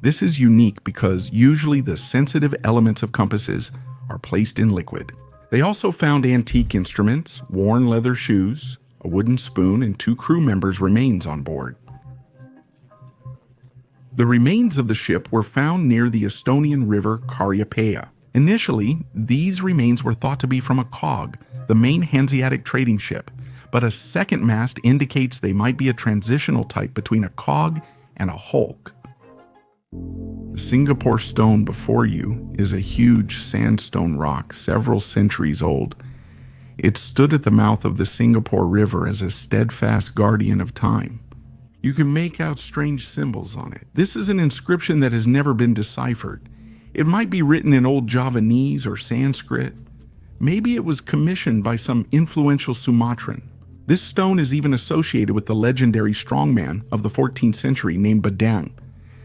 This is unique because usually the sensitive elements of compasses are placed in liquid. They also found antique instruments, worn leather shoes, a wooden spoon, and 2 crew members' remains on board. The remains of the ship were found near the Estonian river Karjapea. Initially, these remains were thought to be from a cog, the main Hanseatic trading ship, but a second mast indicates they might be a transitional type between a cog and a hulk. The Singapore stone before you is a huge sandstone rock, several centuries old. It stood at the mouth of the Singapore River as a steadfast guardian of time. You can make out strange symbols on it. This is an inscription that has never been deciphered. It might be written in Old Javanese or Sanskrit. Maybe it was commissioned by some influential Sumatran. This stone is even associated with the legendary strongman of the 14th century named Badang.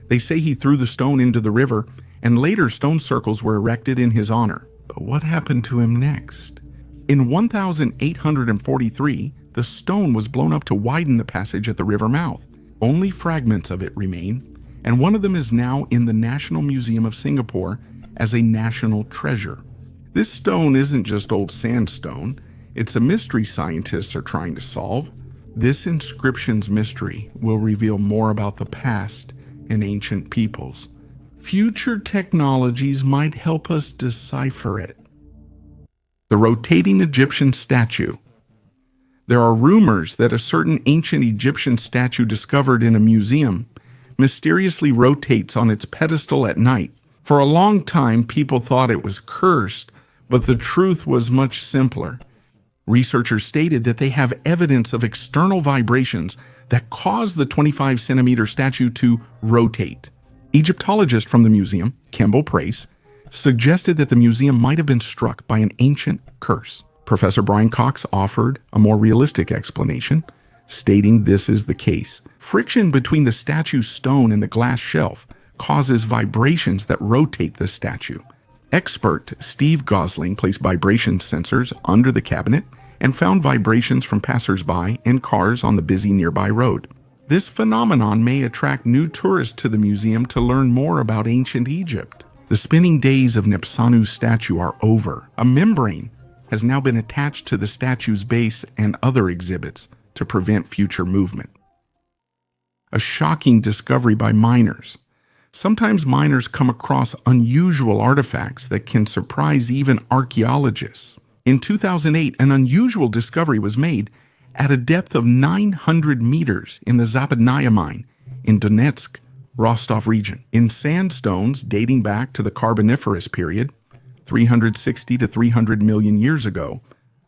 They say he threw the stone into the river, and later stone circles were erected in his honor. But what happened to him next? In 1843, the stone was blown up to widen the passage at the river mouth. Only fragments of it remain, and one of them is now in the National Museum of Singapore as a national treasure. This stone isn't just old sandstone, it's a mystery scientists are trying to solve. This inscription's mystery will reveal more about the past and ancient peoples. Future technologies might help us decipher it. The rotating Egyptian statue. There are rumors that a certain ancient Egyptian statue discovered in a museum mysteriously rotates on its pedestal at night. For a long time, people thought it was cursed, but the truth was much simpler. Researchers stated that they have evidence of external vibrations that cause the 25-centimeter statue to rotate. Egyptologist from the museum, Kemble Price, suggested that the museum might have been struck by an ancient curse. Professor Brian Cox offered a more realistic explanation, stating this is the case. Friction between the statue's stone and the glass shelf causes vibrations that rotate the statue. Expert Steve Gosling placed vibration sensors under the cabinet and found vibrations from passers-by and cars on the busy nearby road. This phenomenon may attract new tourists to the museum to learn more about ancient Egypt. The spinning days of Nipsanu's statue are over. A membrane has now been attached to the statue's base and other exhibits to prevent future movement. A shocking discovery by miners. Sometimes miners come across unusual artifacts that can surprise even archaeologists. In 2008, an unusual discovery was made at a depth of 900 meters in the Zapadnaya mine in Donetsk, Rostov region. In sandstones dating back to the Carboniferous period, 360 to 300 million years ago,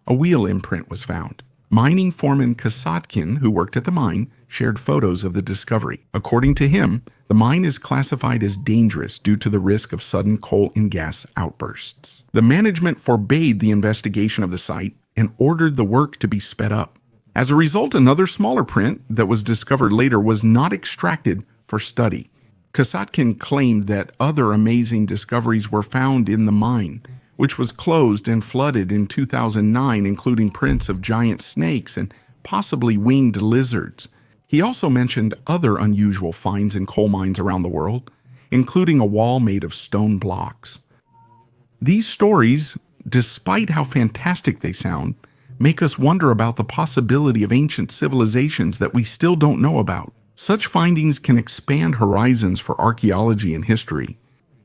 a wheel imprint was found. Mining foreman Kasatkin, who worked at the mine, shared photos of the discovery. According to him, the mine is classified as dangerous due to the risk of sudden coal and gas outbursts. The management forbade the investigation of the site and ordered the work to be sped up. As a result, another smaller print that was discovered later was not extracted for study. Kasatkin claimed that other amazing discoveries were found in the mine, which was closed and flooded in 2009, including prints of giant snakes and possibly winged lizards. He also mentioned other unusual finds in coal mines around the world, including a wall made of stone blocks. These stories, despite how fantastic they sound, make us wonder about the possibility of ancient civilizations that we still don't know about. Such findings can expand horizons for archaeology and history,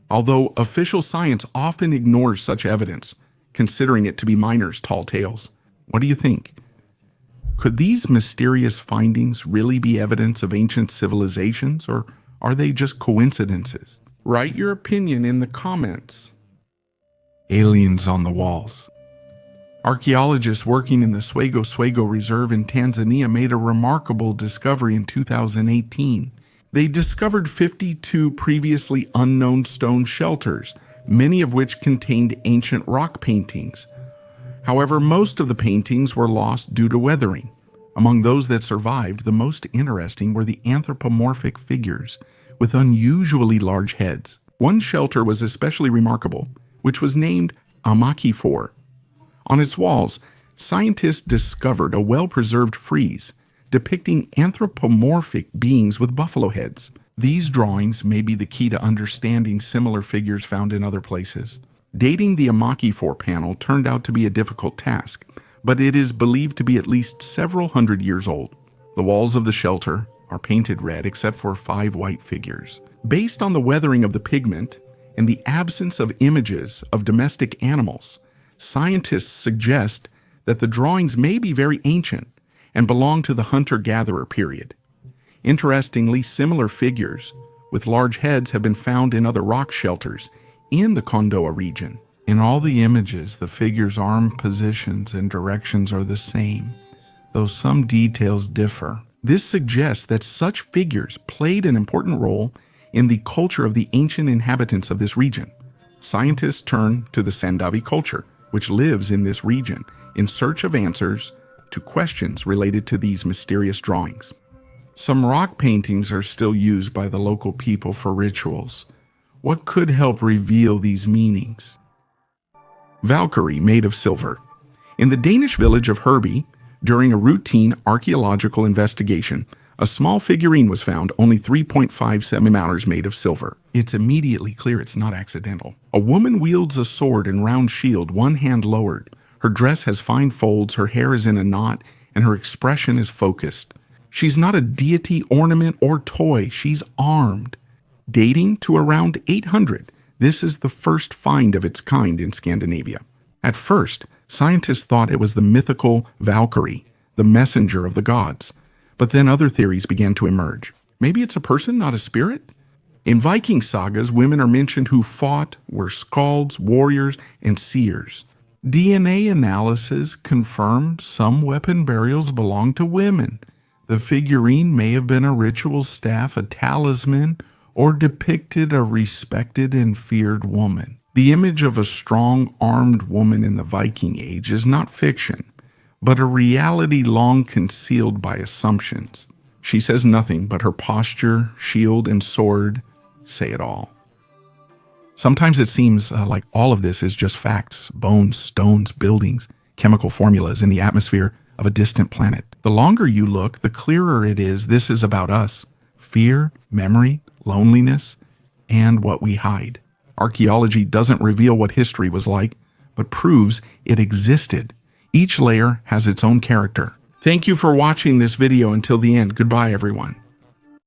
although official science often ignores such evidence, considering it to be miners' tall tales. What do you think? Could these mysterious findings really be evidence of ancient civilizations, or are they just coincidences? Write your opinion in the comments. Aliens on the walls. Archaeologists working in the Swego Reserve in Tanzania made a remarkable discovery in 2018. They discovered 52 previously unknown stone shelters, many of which contained ancient rock paintings. However, most of the paintings were lost due to weathering. Among those that survived, the most interesting were the anthropomorphic figures with unusually large heads. One shelter was especially remarkable, which was named Amaki 4. On its walls, scientists discovered a well-preserved frieze depicting anthropomorphic beings with buffalo heads. These drawings may be the key to understanding similar figures found in other places. Dating the Amaki 4 panel turned out to be a difficult task, but it is believed to be at least several hundred years old. The walls of the shelter are painted red except for 5 white figures. Based on the weathering of the pigment and the absence of images of domestic animals, scientists suggest that the drawings may be very ancient and belong to the hunter-gatherer period. Interestingly, similar figures with large heads have been found in other rock shelters in the Kondoa region. In all the images, the figures' arm positions and directions are the same, though some details differ. This suggests that such figures played an important role in the culture of the ancient inhabitants of this region. Scientists turn to the Sandavi culture, which lives in this region, in search of answers to questions related to these mysterious drawings. Some rock paintings are still used by the local people for rituals. What could help reveal these meanings? Valkyrie made of silver. In the Danish village of Herby, during a routine archaeological investigation, a small figurine was found, only 3.5 centimeters, made of silver. It's immediately clear it's not accidental. A woman wields a sword and round shield, one hand lowered. Her dress has fine folds, her hair is in a knot, and her expression is focused. She's not a deity, ornament, or toy. She's armed. Dating to around 800, this is the first find of its kind in Scandinavia. At first, scientists thought it was the mythical Valkyrie, the messenger of the gods. But then other theories began to emerge. Maybe it's a person, not a spirit? In Viking sagas, women are mentioned who fought, were skalds, warriors, and seers. DNA analysis confirmed some weapon burials belonged to women. The figurine may have been a ritual staff, a talisman, or depicted a respected and feared woman. The image of a strong, armed woman in the Viking Age is not fiction, but a reality long concealed by assumptions. She says nothing, but her posture, shield, and sword say it all. Sometimes it seems like all of this is just facts, bones, stones, buildings, chemical formulas in the atmosphere of a distant planet. The longer you look, the clearer it is this is about us. Fear, memory, loneliness, and what we hide. Archaeology doesn't reveal what history was like, but proves it existed. Each layer has its own character. Thank you for watching this video until the end. Goodbye, everyone.